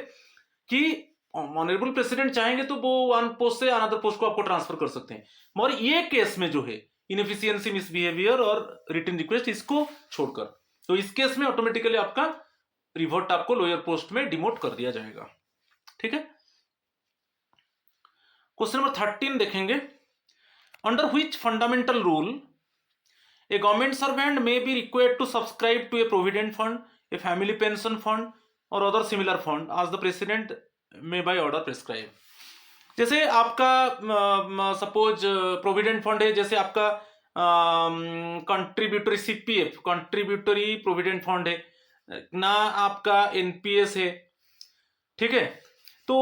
कि ऑनरेबल प्रेसिडेंट चाहेंगे तो वो वन पोस्ट से अनदर पोस्ट को आपको ट्रांसफर कर सकते हैं, मगर ये केस में जो है इनएफिशिएंसी, मिसबिहेवियर और रिटन रिक्वेस्ट, इसको छोड़कर, तो इस केस में ऑटोमेटिकली आपका रिवर्ट आपको लोअर पोस्ट में डिमोट कर दिया जाएगा, ठीक है। क्वेश्चन नंबर 13 देखेंगे, under which fundamental rule a government servant may be required to subscribe to a provident fund, a family pension fund or other similar fund as the president may by order prescribe. जैसे आपका suppose provident fund है, जैसे आपका contributory CPF contributory provident fund है ना, आपका NPS है, ठीक है। तो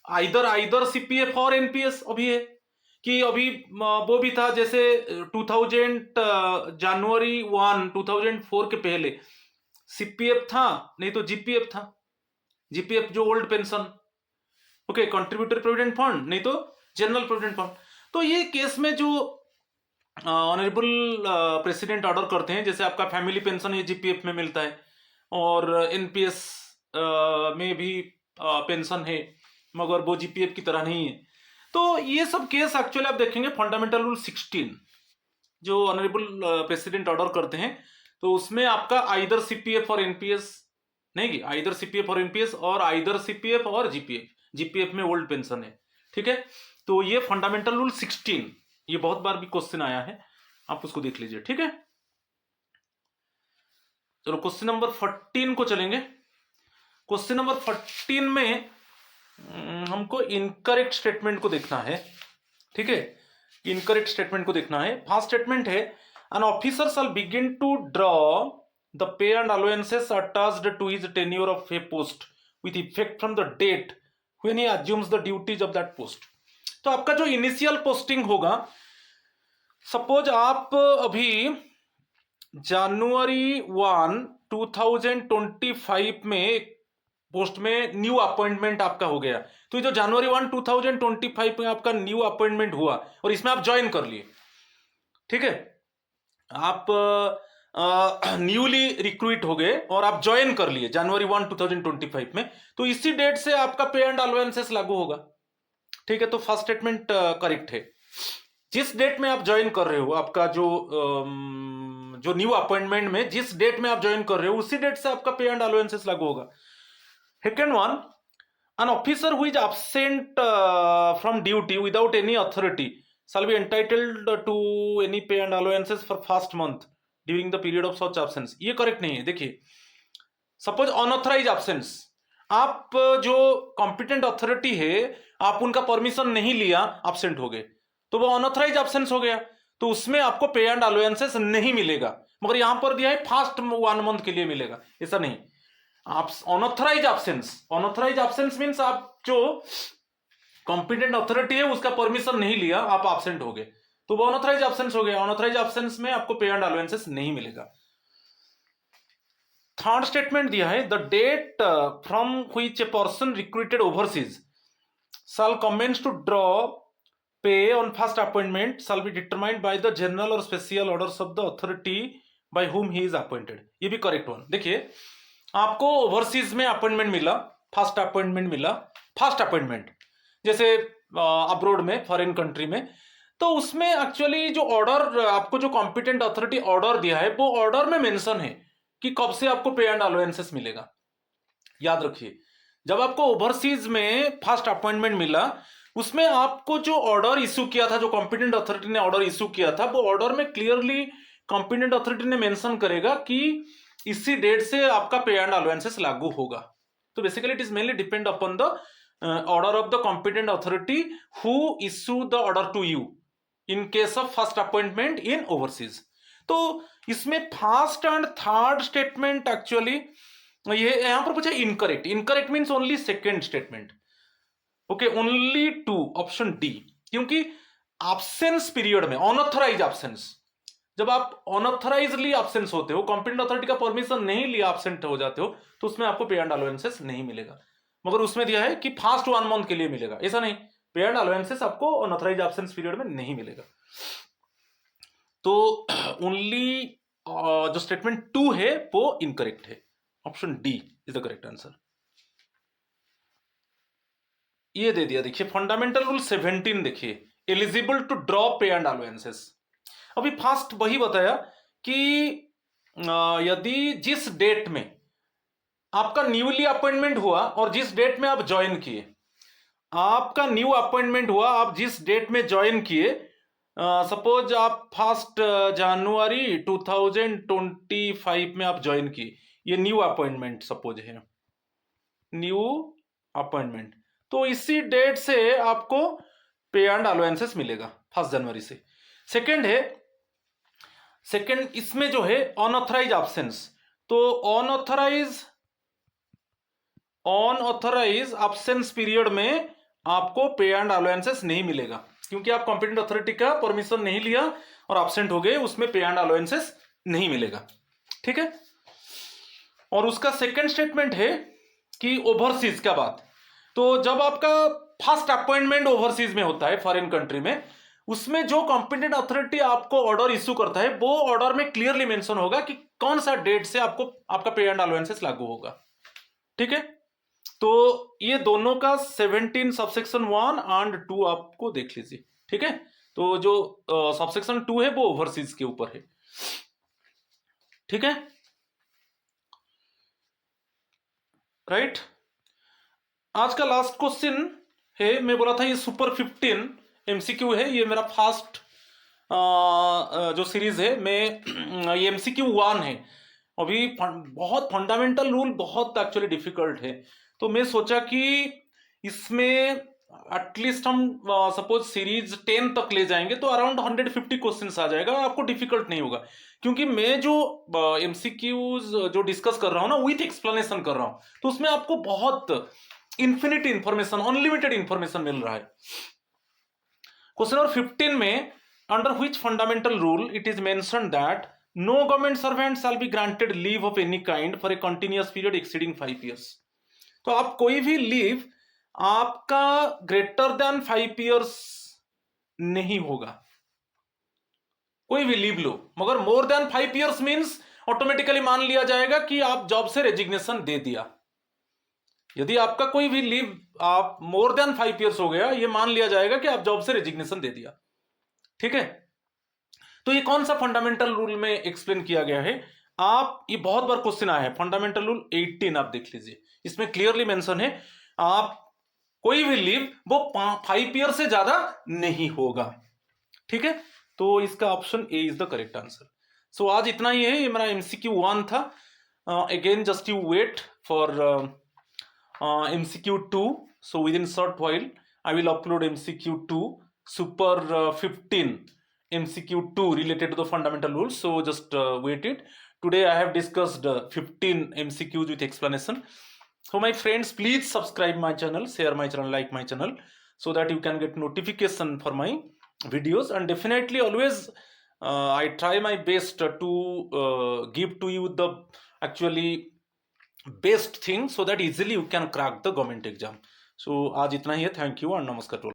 आइदर सीपीएफ और एनपीएस अभी है कि अभी वो भी था, जैसे 2000 जनवरी 1 2004 के पहले सीपीएफ था, नहीं तो जीपीएफ था, जीपीएफ जो old pension, okay, contributory provident fund नहीं तो जनरल प्रोविडेंट फंड। तो ये केस में जो ऑनरेबल प्रेसिडेंट ऑर्डर करते हैं, जैसे आपका फैमिली पेंशन ये जीपीएफ में मिलता है और एनपीएस में भी पेंशन है मगर वो जीपीएफ की तरह नहीं है। तो ये सब केस एक्चुअली आप देखेंगे फंडामेंटल रूल 16 जो ऑनरेबल प्रेसिडेंट ऑर्डर करते हैं, तो उसमें आपका आइदर सीपीएफ और एनपीएस नहीं, आइदर सीपीएफ और एनपीएस और आइदर सीपीएफ और जीपीएफ, जीपीएफ में ओल्ड पेंशन है, ठीक है। तो ये फंडामेंटल रूल 16, ये बहुत बार भी क्वेश्चन आया है, आप उसको देख लीजिए, ठीक है। चलो क्वेश्चन नंबर 14 को चलेंगे। क्वेश्चन नंबर 14 में हमको इनकरेक्ट स्टेटमेंट को देखना है, ठीक है, इनकरेक्ट स्टेटमेंट को देखना है। फर्स्ट स्टेटमेंट है an officer shall begin to draw the pay and allowances attached to his tenure of a post with effect from the date when he assumes the duties of that post. तो आपका जो initial posting होगा, suppose आप अभी जनवरी 1 2025 में post में new appointment आपका हो गया, तो ये जो जनवरी 1 2025 में आपका न्यू अपॉइंटमेंट हुआ और इसमें आप ज्वाइन कर लिए, ठीक है, आप न्यूली रिक्रूट हो गए और आप ज्वाइन कर लिए जनवरी 1 2025 में, तो इसी डेट से आपका पे एंड अलाउंसेस लागू होगा, ठीक है। तो फर्स्ट स्टेटमेंट करेक्ट है। जिस डेट में आप ज्वाइन कर रहे हो, आपका जो न्यू अपॉइंटमेंट में जिस डेट में आप ज्वाइन कर रहे हो उसी डेट से आपका पे एंड अलाउंसेस लागू होगा। Second one, an officer who is absent from duty without any authority shall be entitled to any pay and allowances for first month during the period of such absence। ये correct नहीं है। देखिए, suppose unauthorized absence, आप जो competent authority है आप उनका permission नहीं लिया, एब्सेंट हो गए, तो वो अनऑथराइज एब्सेंस हो गया, तो उसमें आपको पे एंड अलाउंसेस नहीं मिलेगा। मगर यहां पर दिया है फर्स्ट 1 मंथ के लिए मिलेगा, ऐसा नहीं। आप अनऑथराइज एब्सेंस मींस आप जो कॉम्पिटेंट अथॉरिटी है उसका परमिशन नहीं लिया, आप एब्सेंट हो गए, तो वो अनऑथराइज एब्सेंस हो गया। अनऑथराइज एब्सेंस में आपको पे एंड अलाउंसेस नहीं मिलेगा। थर्ड स्टेटमेंट दिया है the date from which a person recruited overseas shall commence to draw pay on first appointment shall be determined by the general or special orders of the authority by whom he is appointed. ये भी correct one. देखिए, आपको overseas में appointment मिला, first appointment मिला, first appointment जैसे abroad में, foreign country में, तो उसमें एक्चुअली जो ऑर्डर आपको जो कॉम्पिटेंट अथॉरिटी ऑर्डर दिया है वो ऑर्डर में मेंशन है कि कब से आपको पे एंड अलाउंसेस मिलेगा। याद रखिए, जब आपको ओवरसीज में फर्स्ट अपॉइंटमेंट मिला उसमें आपको जो ऑर्डर इशू किया था, जो कॉम्पिटेंट अथॉरिटी ने ऑर्डर इशू किया था, वो ऑर्डर में क्लियरली कॉम्पिटेंट अथॉरिटी ने मेंशन करेगा कि इसी डेट से आपका पे एंड अलाउंसेस लागू होगा। तो basically it is mainly depend upon the order of the competent authority who issue the order to you in case of first appointment in overseas. तो इसमें first and third statement actually ये यहां पर पूछा incorrect. Incorrect means only second statement, okay, only 2 option D, क्योंकि absence period में unauthorised absence, जब आप अनऑथराइजली एब्सेंस होते हो, कॉम्पिटेंट अथॉरिटी का परमिशन नहीं लिया एब्सेंट हो जाते हो, तो उसमें आपको पे एंड अलाउंसेस नहीं मिलेगा। मगर उसमें दिया है कि फर्स्ट 1 मंथ के लिए मिलेगा, ऐसा नहीं, पे एंड अलाउंसेस आपको अनऑथराइज एब्सेंस पीरियड में नहीं मिलेगा। तो ओनली जो स्टेटमेंट 2 है वो इनकरेक्ट है, option D is the correct answer. ये दे दिया, देखिए फंडामेंटल रूल 17 देखिए, एलिजिबल टू ड्रॉ पे एंड अलाउंसेस। अभी फर्स्ट वही बताया कि यदि जिस डेट में आपका न्यूली अपॉइंटमेंट हुआ और जिस डेट में आप ज्वाइन किए, आपका न्यू अपॉइंटमेंट हुआ, आप जिस डेट में ज्वाइन किए सपोज आप 1 जनवरी 2025 में आप ज्वाइन किए, ये न्यू अपॉइंटमेंट सपोज है, न्यू अपॉइंटमेंट, तो इसी डेट से आपको पे एंड अलाउंसेस मिलेगा 1 जनवरी से। सेकंड है, सेकंड इसमें जो है अनऑथराइज एब्सेंस, तो अनऑथराइज एब्सेंस पीरियड में आपको पे एंड अलाउंसेस नहीं मिलेगा, क्योंकि आप कॉम्पिटेंट अथॉरिटी का परमिशन नहीं लिया और एब्सेंट हो गए, उसमें पे एंड अलाउंसेस नहीं मिलेगा। ठीक है, और उसका सेकंड स्टेटमेंट है कि ओवरसीज का बात, तो जब आपका फर्स्ट अपॉइंटमेंट ओवरसीज में होता है फॉरेन कंट्री में, उसमें जो कॉम्पिटेंट अथॉरिटी आपको ऑर्डर इश्यू करता है, वो ऑर्डर में क्लियरली मेंशन होगा कि कौन सा डेट से आपको आपका पे एंड अलाउंसेस लागू होगा। ठीक है, तो ये दोनों का 17 सबसेक्शन 1 एंड 2 आपको देख लीजिए। ठीक है, तो जो सबसेक्शन 2 है वो ओवरसीज के ऊपर है। ठीक है, राइट। आज का लास्ट क्वेश्चन है, मैं बोला था ये सुपर 15 एमसीक्यू है, ये मेरा फास्ट जो सीरीज है, मैं ये एमसीक्यू 1 है, अभी बहुत फंडामेंटल रूल बहुत एक्चुअली डिफिकल्ट है, तो मैं सोचा कि इसमें एटलीस्ट हम सपोज सीरीज 10 तक ले जाएंगे तो अराउंड 150 क्वेश्चंस आ जाएगा, आपको डिफिकल्ट नहीं होगा, क्योंकि मैं जो एमसीक्यूज जो डिस्कस कर रहा हूँ ना, विथ एक्सप्लेनेशन कर रहा हूँ, तो उसमें आपको बहुत इन्फिनिट इंफॉर्मेशन, अनलिमिटेड इंफॉर्मेशन मिल रहा है। क्वेश्चन नंबर 15 में, under which fundamental rule it is mentioned that no government servant shall be granted leave of any kind for a continuous period exceeding 5 years। तो आप कोई भी लीव आपका greater than 5 years नहीं होगा, कोई भी लीव लो, मगर more than 5 years means automatically मान लिया जाएगा कि आप जॉब से रेजिग्नेशन दे दिया। यदि आपका कोई भी लीव आप मोर देन 5 years हो गया, ये मान लिया जाएगा कि आप जॉब से रेजिग्नेशन दे दिया। ठीक है, तो ये कौन सा फंडामेंटल रूल में एक्सप्लेन किया गया है, आप ये बहुत बार क्वेश्चन आया है, फंडामेंटल रूल 18 आप देख लीजिए, इसमें क्लियरली मेंशन है आप कोई भी लीव वो 5 years से ज्यादा नहीं होगा। ठीक है, तो इसका option A is the correct answer. So आज इतना ही है, ये मेरा एमसीक्यू 1 था। Again just you wait for MCQ 2, so within short while I will upload MCQ 2 super 15 MCQ 2 related to the fundamental rules, so just wait it. Today I have discussed 15 MCQs with explanation. So my friends, please subscribe my channel, share my channel, like my channel, so that you can get notification for my videos, and definitely always I try my best to give to you the actually best thing, so that easily you can crack the government exam. So आज इतना ही है, thank you और नमस्कार।